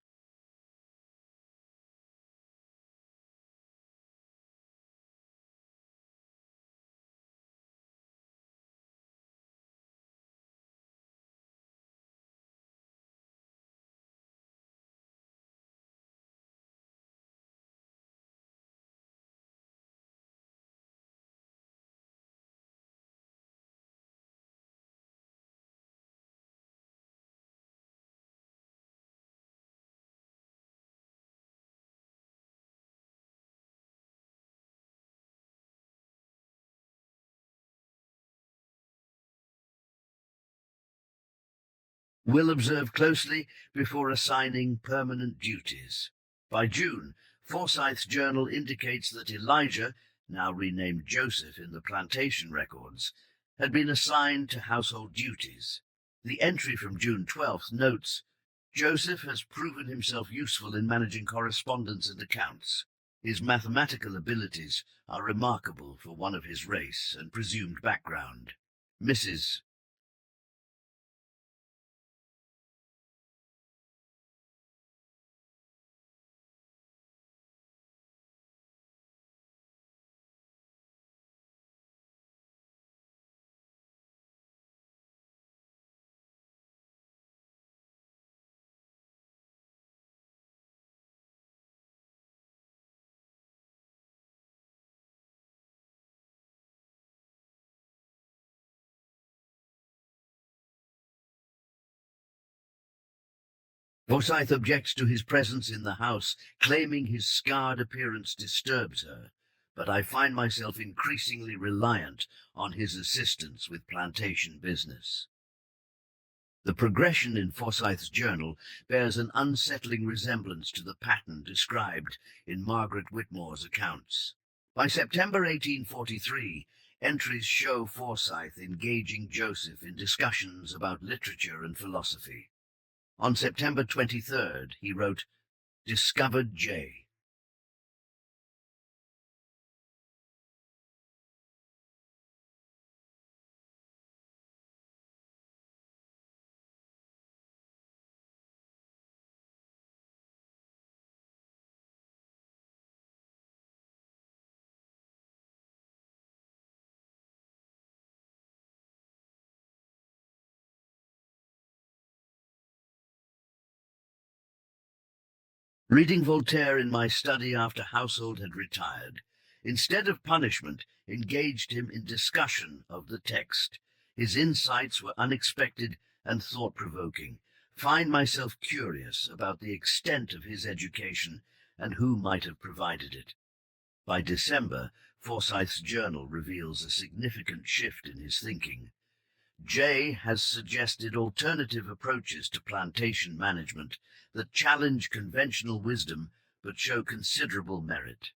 Will observe closely before assigning permanent duties. By June, Forsyth's journal indicates that Elijah, now renamed Joseph in the plantation records, had been assigned to household duties. The entry from June 12th notes, "Joseph has proven himself useful in managing correspondence and accounts. His mathematical abilities are remarkable for one of his race and presumed background. Mrs. Forsyth objects to his presence in the house, claiming his scarred appearance disturbs her, but I find myself increasingly reliant on his assistance with plantation business." The progression in Forsyth's journal bears an unsettling resemblance to the pattern described in Margaret Whitmore's accounts. By September 1843, entries show Forsyth engaging Joseph in discussions about literature and philosophy. On September 23rd, he wrote, "Discovered J. Reading Voltaire in my study after Household had retired, instead of punishment, engaged him in discussion of the text. His insights were unexpected and thought-provoking. Find myself curious about the extent of his education and who might have provided it. By December, Forsyth's journal reveals a significant shift in his thinking. Jay has suggested alternative approaches to plantation management that challenge conventional wisdom but show considerable merit.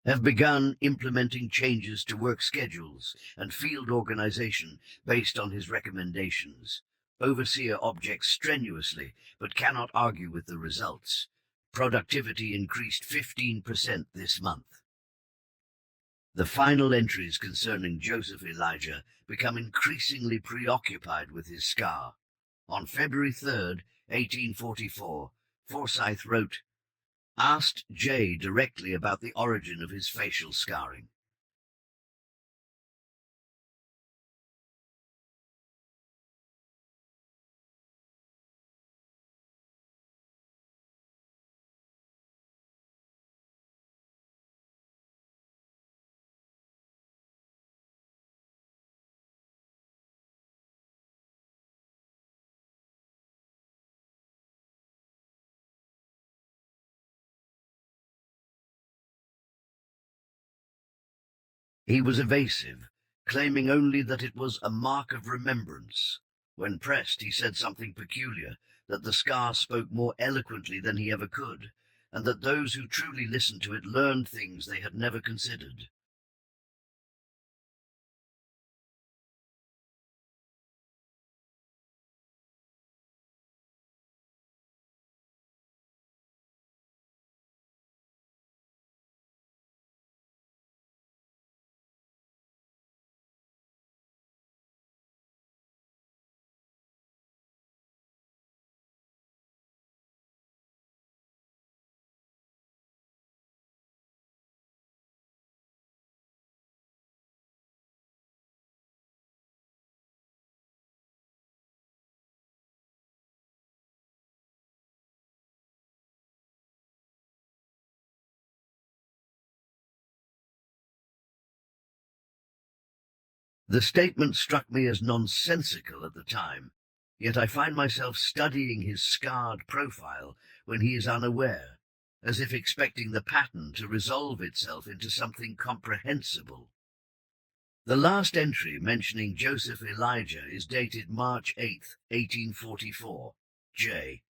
Have begun implementing changes to work schedules and field organization based on his recommendations. Overseer objects strenuously, but cannot argue with the results. Productivity increased 15% this month. The final entries concerning Joseph Elijah become increasingly preoccupied with his scar. On February 3rd, 1844, Forsyth wrote, asked Jay directly about the origin of his facial scarring. He was evasive, claiming only that it was a mark of remembrance. When pressed, he said something peculiar, that the scar spoke more eloquently than he ever could, and that those who truly listened to it learned things they had never considered. The statement struck me as nonsensical at the time, yet I find myself studying his scarred profile when he is unaware, as if expecting the pattern to resolve itself into something comprehensible. The last entry mentioning Joseph Elijah is dated March 8th, 1844. J.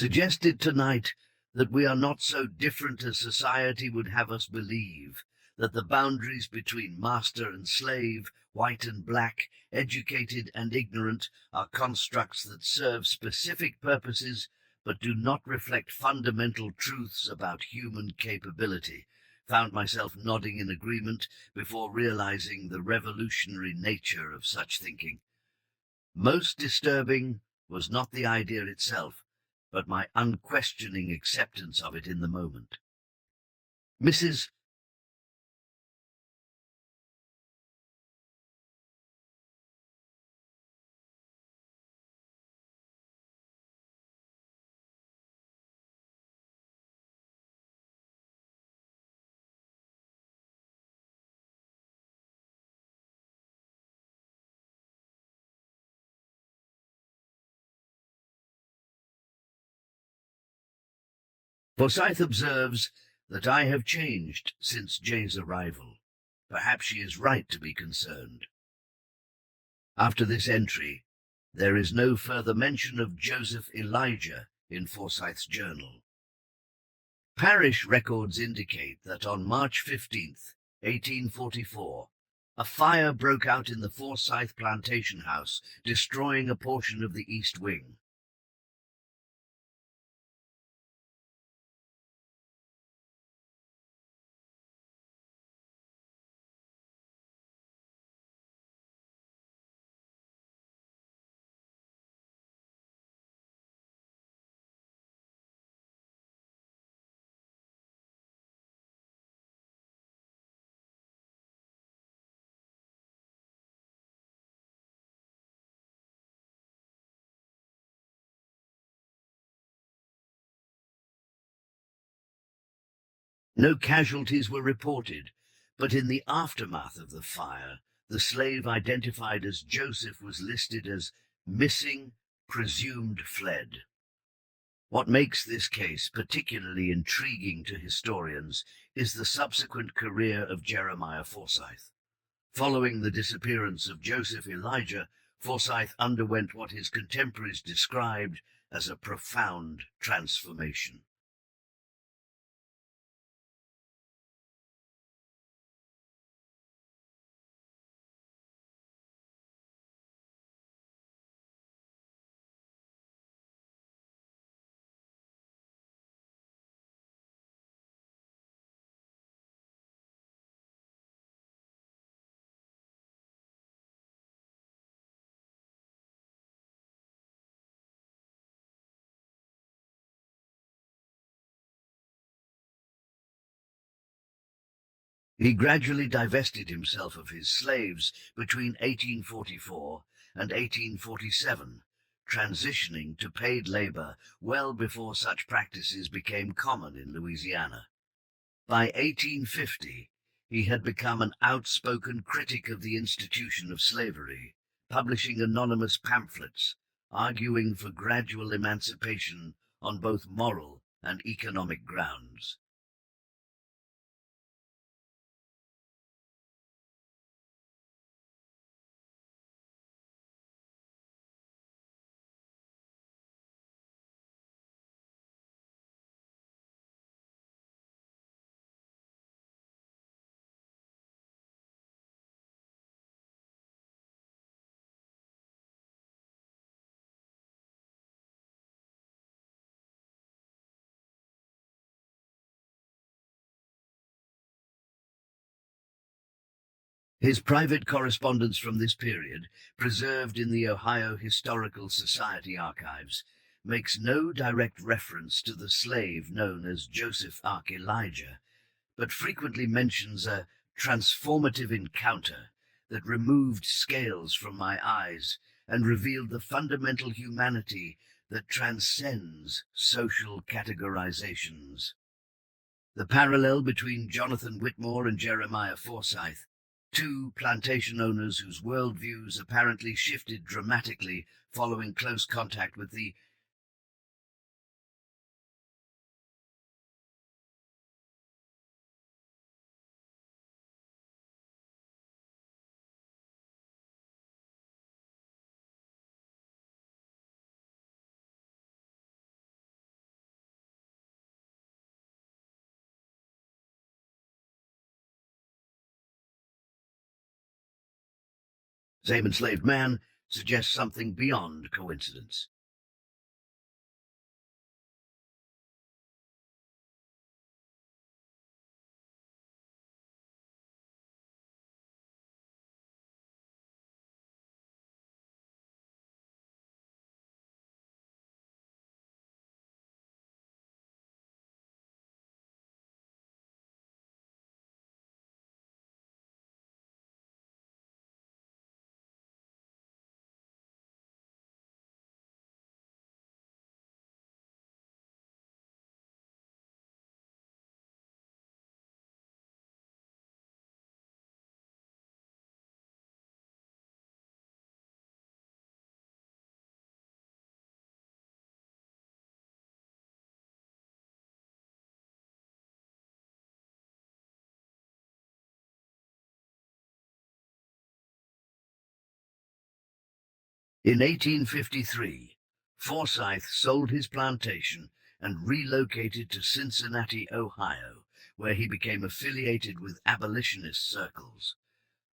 Suggested tonight that we are not so different as society would have us believe, that the boundaries between master and slave, white and black, educated and ignorant, are constructs that serve specific purposes but do not reflect fundamental truths about human capability. Found myself nodding in agreement before realizing the revolutionary nature of such thinking. Most disturbing was not the idea itself, but my unquestioning acceptance of it in the moment. Mrs. Forsyth observes that I have changed since Jay's arrival. Perhaps she is right to be concerned. After this entry, there is no further mention of Joseph Elijah in Forsyth's journal. Parish records indicate that on March 15th, 1844, a fire broke out in the Forsyth Plantation house, destroying a portion of the east wing. No casualties were reported, but in the aftermath of the fire, the slave identified as Joseph was listed as missing, presumed fled. What makes this case particularly intriguing to historians is the subsequent career of Jeremiah Forsyth. Following the disappearance of Joseph Elijah, Forsyth underwent what his contemporaries described as a profound transformation. He gradually divested himself of his slaves between 1844 and 1847, transitioning to paid labor well before such practices became common in Louisiana. By 1850, he had become an outspoken critic of the institution of slavery, publishing anonymous pamphlets arguing for gradual emancipation on both moral and economic grounds. His private correspondence from this period, preserved in the Ohio Historical Society archives, makes no direct reference to the slave known as Joseph Elijah, but frequently mentions a transformative encounter that removed scales from my eyes and revealed the fundamental humanity that transcends social categorizations. The parallel between Jonathan Whitmore and Jeremiah Forsyth, two plantation owners whose worldviews apparently shifted dramatically following close contact with the same enslaved man suggests something beyond coincidence. In 1853, Forsyth sold his plantation and relocated to Cincinnati, Ohio, where he became affiliated with abolitionist circles.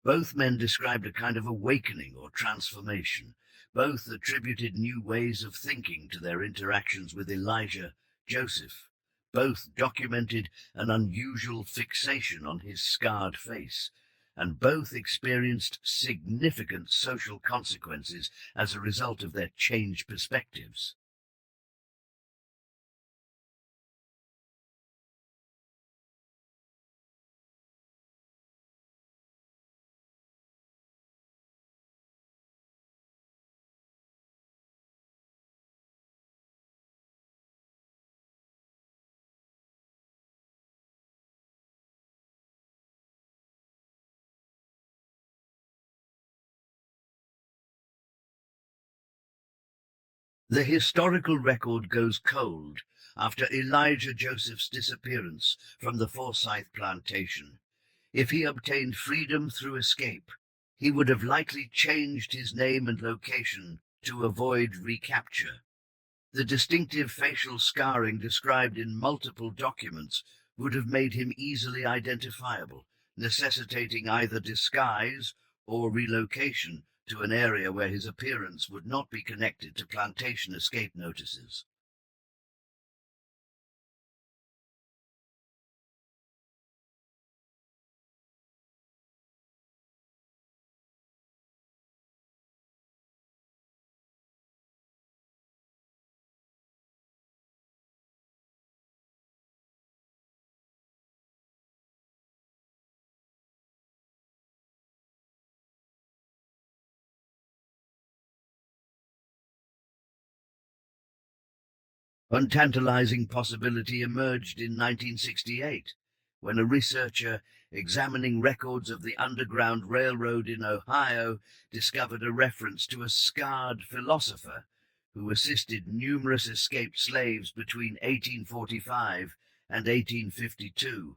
Both men described a kind of awakening or transformation. Both attributed new ways of thinking to their interactions with Elijah Joseph. Both documented an unusual fixation on his scarred face, and both experienced significant social consequences as a result of their changed perspectives. The historical record goes cold after Elijah Joseph's disappearance from the Forsyth plantation. If he obtained freedom through escape, he would have likely changed his name and location to avoid recapture. The distinctive facial scarring described in multiple documents would have made him easily identifiable, necessitating either disguise or relocation to an area where his appearance would not be connected to plantation escape notices. One tantalizing possibility emerged in 1968, when a researcher examining records of the Underground Railroad in Ohio discovered a reference to a scarred philosopher who assisted numerous escaped slaves between 1845 and 1852.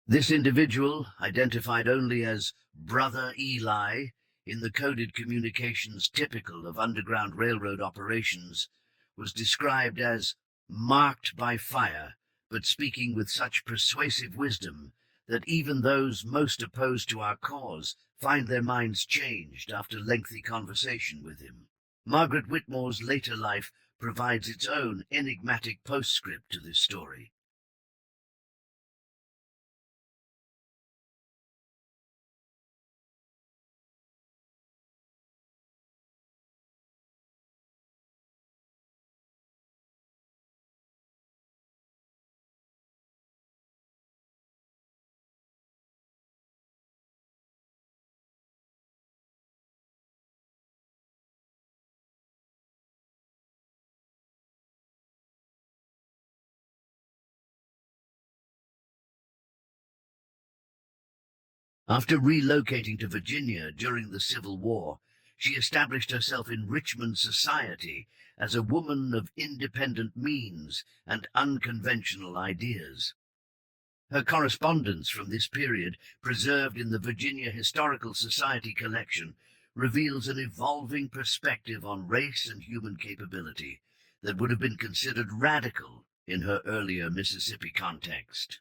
This individual, identified only as Brother Eli in the coded communications typical of Underground Railroad operations, was described as marked by fire, but speaking with such persuasive wisdom that even those most opposed to our cause find their minds changed after lengthy conversation with him. Margaret Whitmore's later life provides its own enigmatic postscript to this story. After relocating to Virginia during the Civil War, she established herself in Richmond society as a woman of independent means and unconventional ideas. Her correspondence from this period, preserved in the Virginia Historical Society collection, reveals an evolving perspective on race and human capability that would have been considered radical in her earlier Mississippi context.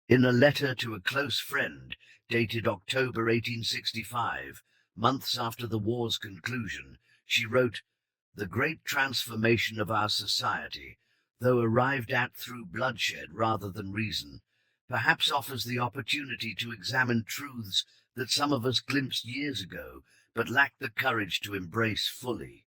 In a letter to a close friend, dated October 1865, months after the war's conclusion, she wrote, "The great transformation of our society, though arrived at through bloodshed rather than reason, perhaps offers the opportunity to examine truths that some of us glimpsed years ago, but lacked the courage to embrace fully."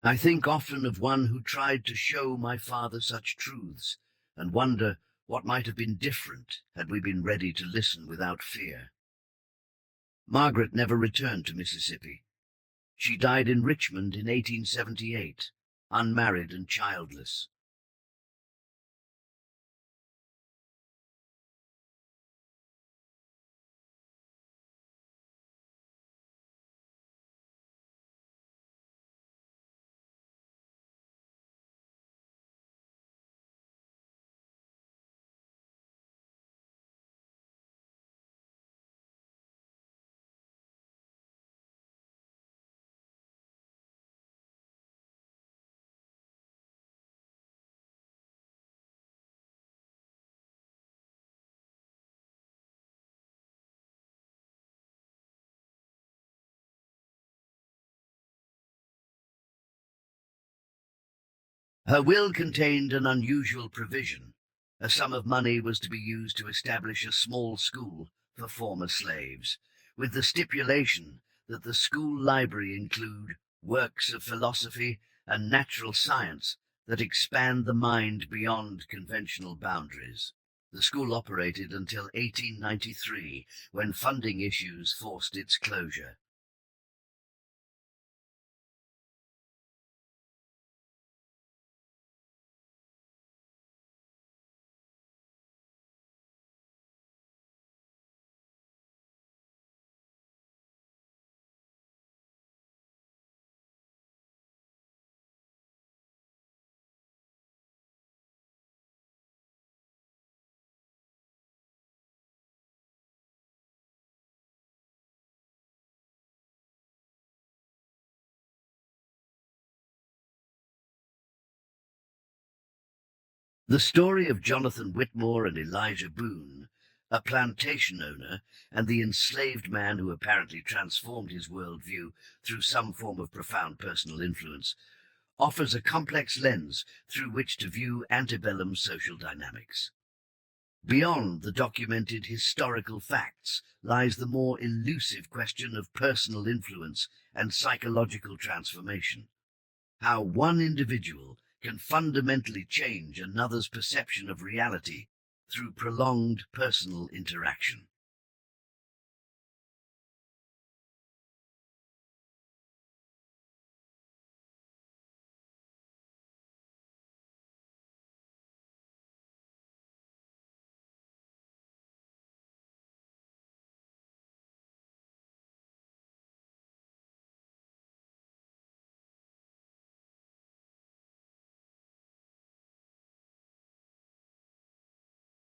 I think often of one who tried to show my father such truths, and wonder what might have been different had we been ready to listen without fear. Margaret never returned to Mississippi. She died in Richmond in 1878, unmarried and childless. Her will contained an unusual provision. A sum of money was to be used to establish a small school for former slaves, with the stipulation that the school library include works of philosophy and natural science that expand the mind beyond conventional boundaries. The school operated until 1893, when funding issues forced its closure. The story of Jonathan Whitmore and Elijah Boone, a plantation owner and the enslaved man who apparently transformed his worldview through some form of profound personal influence, offers a complex lens through which to view antebellum social dynamics. Beyond the documented historical facts lies the more elusive question of personal influence and psychological transformation. How one individual can fundamentally change another's perception of reality through prolonged personal interaction.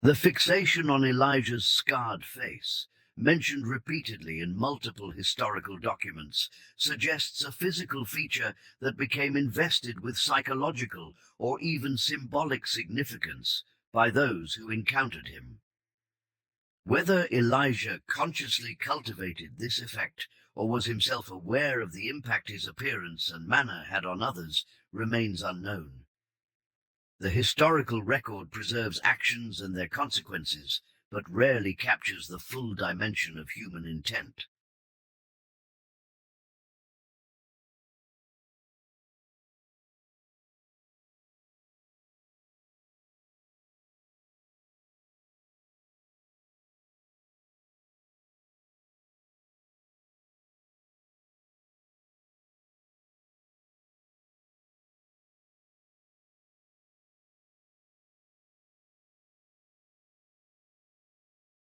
The fixation on Elijah's scarred face, mentioned repeatedly in multiple historical documents, suggests a physical feature that became invested with psychological or even symbolic significance by those who encountered him. Whether Elijah consciously cultivated this effect or was himself aware of the impact his appearance and manner had on others remains unknown. The historical record preserves actions and their consequences, but rarely captures the full dimension of human intent.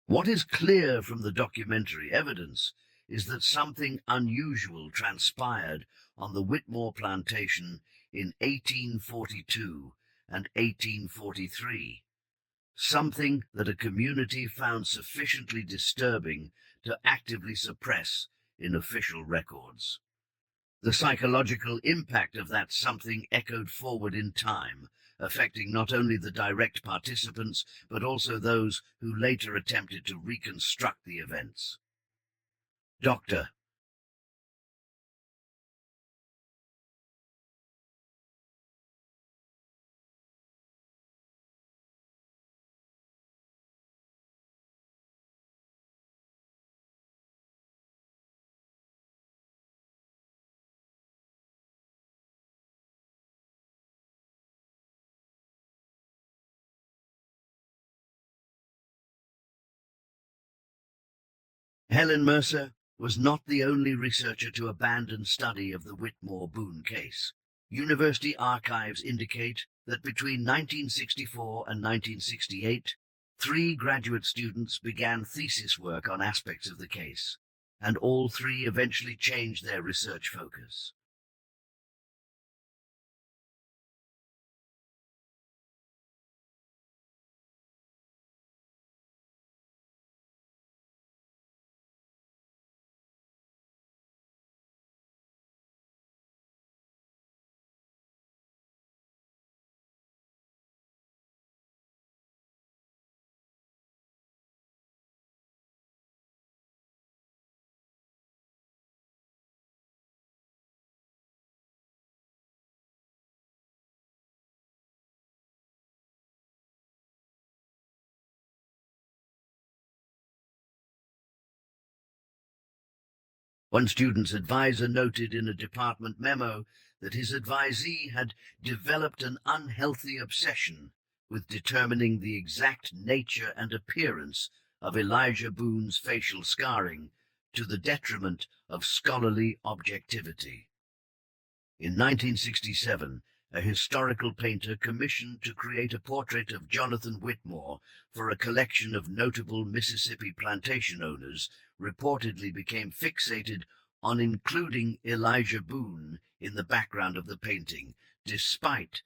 What is clear from the documentary evidence is that something unusual transpired on the Whitmore plantation in 1842 and 1843, something that a community found sufficiently disturbing to actively suppress in official records. The psychological impact of that something echoed forward in time, affecting not only the direct participants, but also those who later attempted to reconstruct the events. Doctor. Helen Mercer was not the only researcher to abandon study of the Whitmore-Boone case. University archives indicate that between 1964 and 1968, 3 graduate students began thesis work on aspects of the case, and all 3 eventually changed their research focus. One student's advisor noted in a department memo that his advisee had developed an unhealthy obsession with determining the exact nature and appearance of Elijah Boone's facial scarring to the detriment of scholarly objectivity. In 1967, a historical painter commissioned to create a portrait of Jonathan Whitmore for a collection of notable Mississippi plantation owners reportedly became fixated on including Elijah Boone in the background of the painting, despite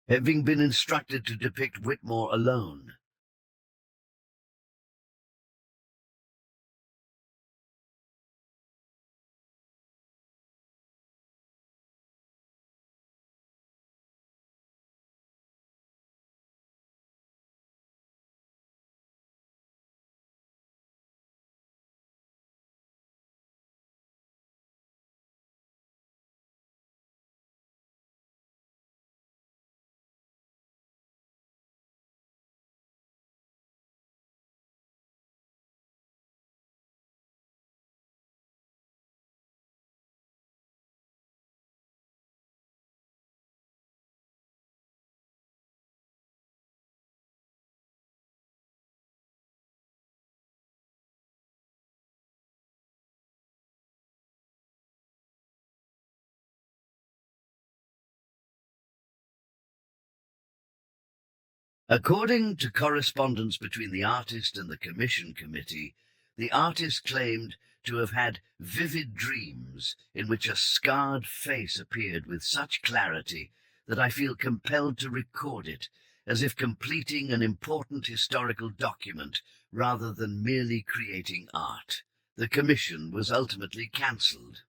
having been instructed to depict Whitmore alone. According to correspondence between the artist and the commission committee, the artist claimed to have had vivid dreams in which a scarred face appeared with such clarity that I feel compelled to record it, as if completing an important historical document rather than merely creating art. The commission was ultimately cancelled.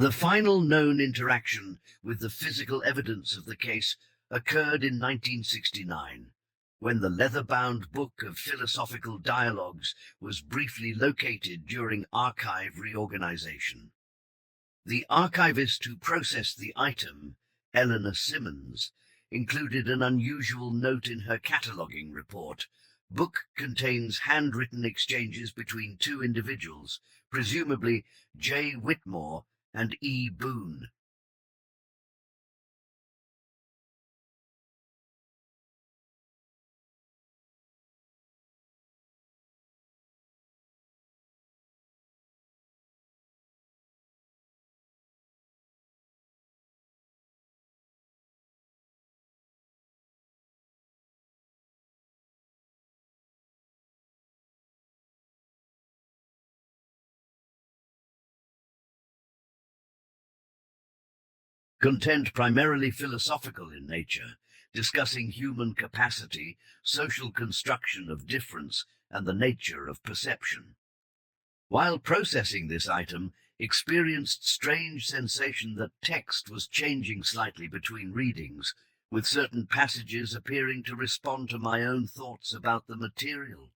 The final known interaction with the physical evidence of the case occurred in 1969, when the leather-bound book of philosophical dialogues was briefly located during archive reorganization. The archivist who processed the item, Eleanor Simmons, included an unusual note in her cataloguing report. Book contains handwritten exchanges between two individuals, presumably J. Whitmore and E. Boone. Content primarily philosophical in nature, discussing human capacity, social construction of difference, and the nature of perception. While processing this item, experienced strange sensation that text was changing slightly between readings, with certain passages appearing to respond to my own thoughts about the material.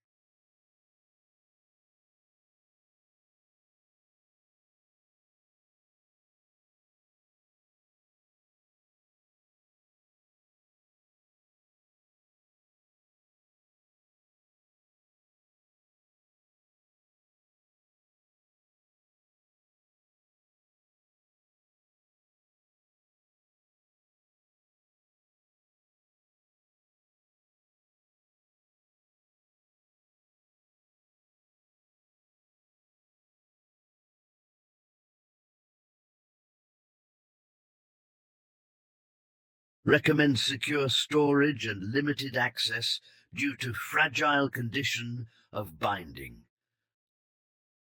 Recommends secure storage and limited access due to fragile condition of binding.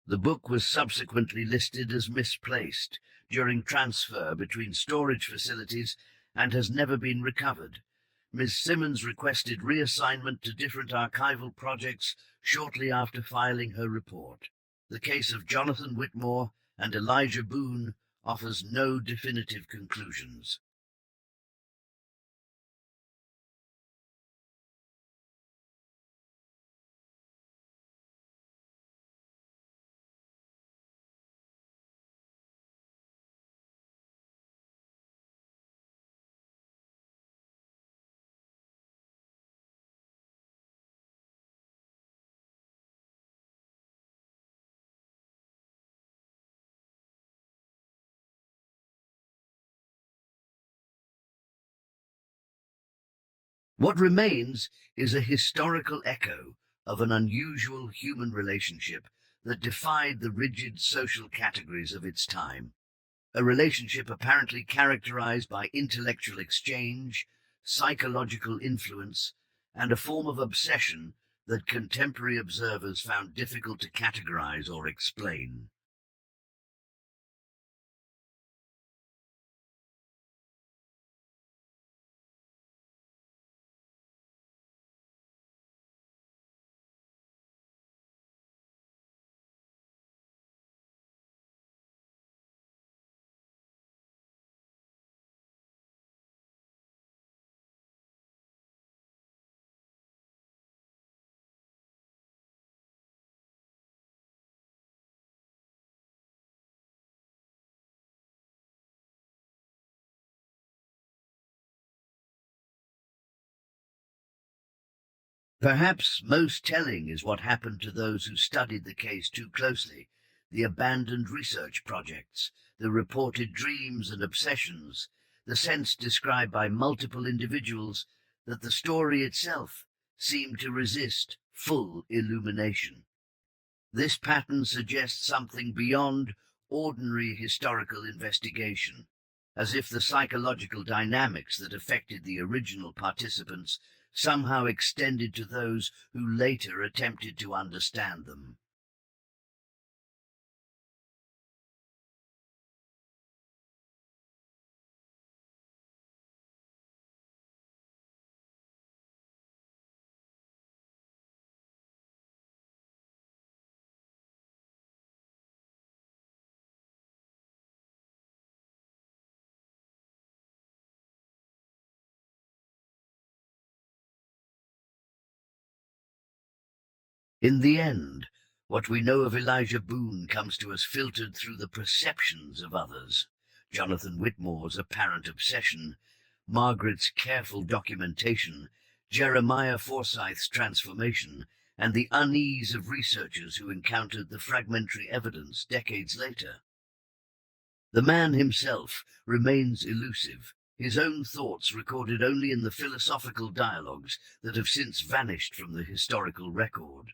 The book was subsequently listed as misplaced during transfer between storage facilities and has never been recovered. Ms. Simmons requested reassignment to different archival projects shortly after filing her report. The case of Jonathan Whitmore and Elijah Boone offers no definitive conclusions. What remains is a historical echo of an unusual human relationship that defied the rigid social categories of its time. A relationship apparently characterized by intellectual exchange, psychological influence, and a form of obsession that contemporary observers found difficult to categorize or explain. Perhaps most telling is what happened to those who studied the case too closely, the abandoned research projects, the reported dreams and obsessions, the sense described by multiple individuals that the story itself seemed to resist full illumination. This pattern suggests something beyond ordinary historical investigation, as if the psychological dynamics that affected the original participants somehow extended to those who later attempted to understand them. In the end, what we know of Elijah Boone comes to us filtered through the perceptions of others. Jonathan Whitmore's apparent obsession, Margaret's careful documentation, Jeremiah Forsyth's transformation, and the unease of researchers who encountered the fragmentary evidence decades later. The man himself remains elusive, his own thoughts recorded only in the philosophical dialogues that have since vanished from the historical record.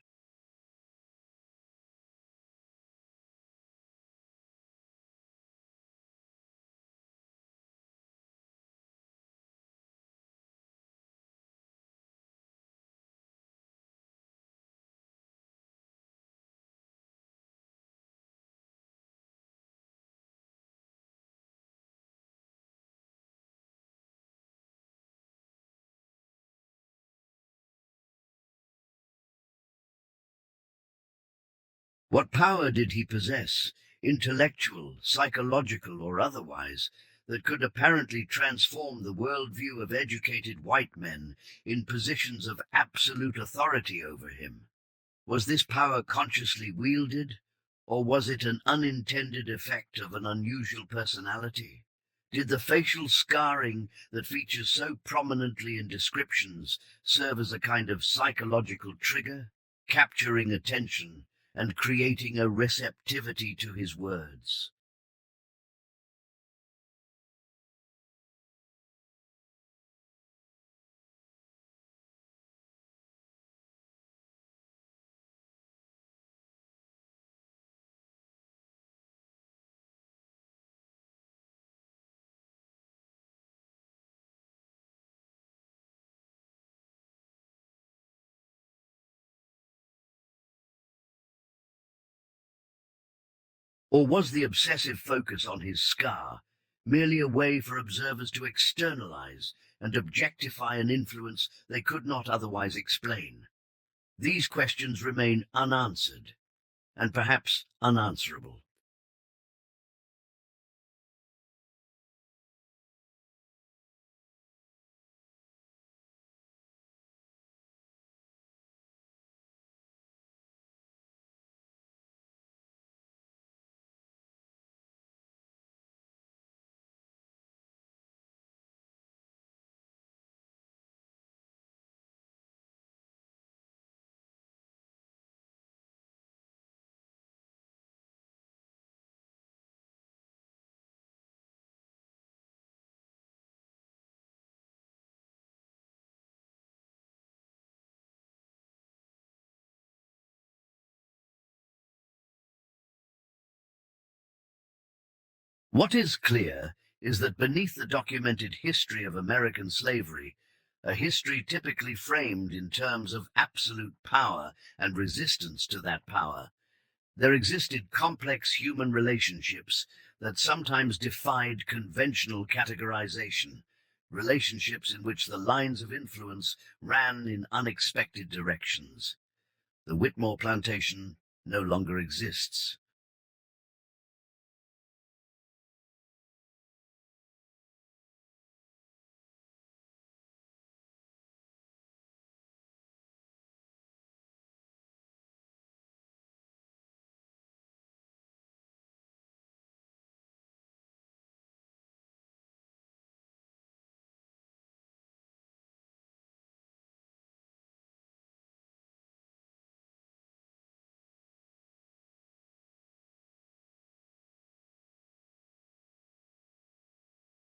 What power did he possess, intellectual, psychological, or otherwise, that could apparently transform the worldview of educated white men in positions of absolute authority over him? Was this power consciously wielded, or was it an unintended effect of an unusual personality? Did the facial scarring that features so prominently in descriptions serve as a kind of psychological trigger, capturing attention and creating a receptivity to his words? Or was the obsessive focus on his scar merely a way for observers to externalize and objectify an influence they could not otherwise explain? These questions remain unanswered, and perhaps unanswerable. What is clear is that beneath the documented history of American slavery, a history typically framed in terms of absolute power and resistance to that power, there existed complex human relationships that sometimes defied conventional categorization, relationships in which the lines of influence ran in unexpected directions. The Whitmore plantation no longer exists.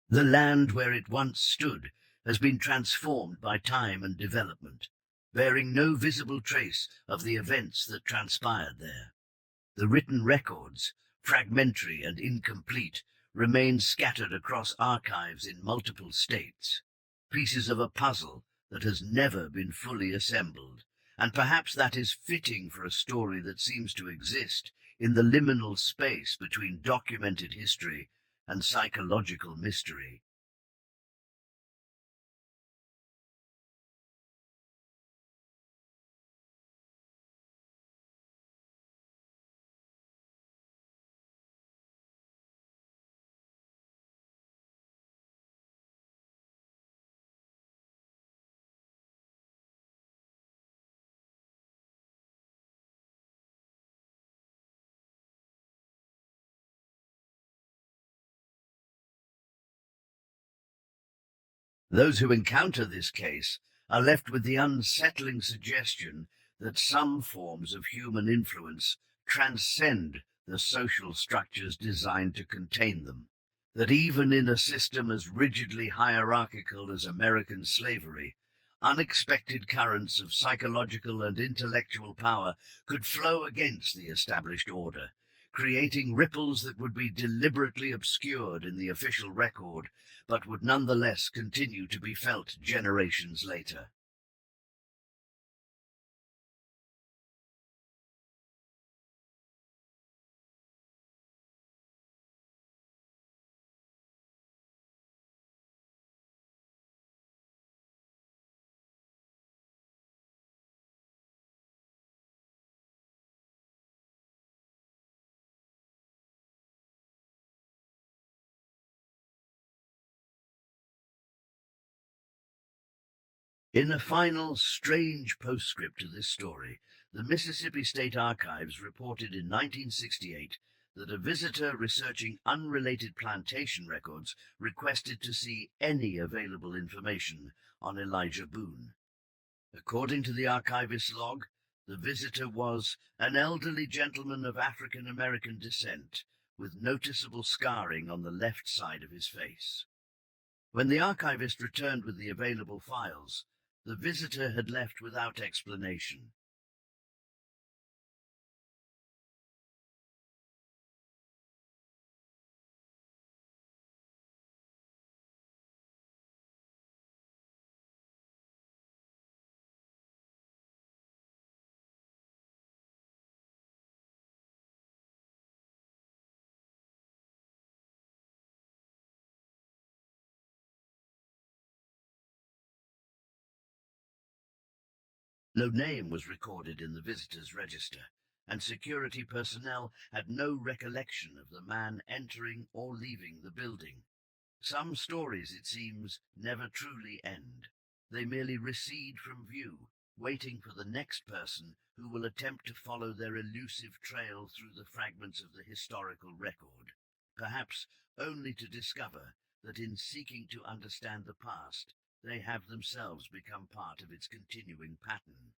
The land where it once stood has been transformed by time and development, bearing no visible trace of the events that transpired there. The written records, fragmentary and incomplete, remain scattered across archives in multiple states, pieces of a puzzle that has never been fully assembled. And perhaps that is fitting for a story that seems to exist in the liminal space between documented history and psychological mystery. Those who encounter this case are left with the unsettling suggestion that some forms of human influence transcend the social structures designed to contain them. That even in a system as rigidly hierarchical as American slavery, unexpected currents of psychological and intellectual power could flow against the established order, creating ripples that would be deliberately obscured in the official record, but would nonetheless continue to be felt generations later. In a final, strange postscript to this story, the Mississippi State Archives reported in 1968 that a visitor researching unrelated plantation records requested to see any available information on Elijah Boone. According to the archivist's log, the visitor was an elderly gentleman of African American descent, with noticeable scarring on the left side of his face. When the archivist returned with the available files, the visitor had left without explanation. No name was recorded in the visitor's register, and security personnel had no recollection of the man entering or leaving the building. Some stories, it seems, never truly end. They merely recede from view, waiting for the next person who will attempt to follow their elusive trail through the fragments of the historical record, perhaps only to discover that in seeking to understand the past, they have themselves become part of its continuing pattern.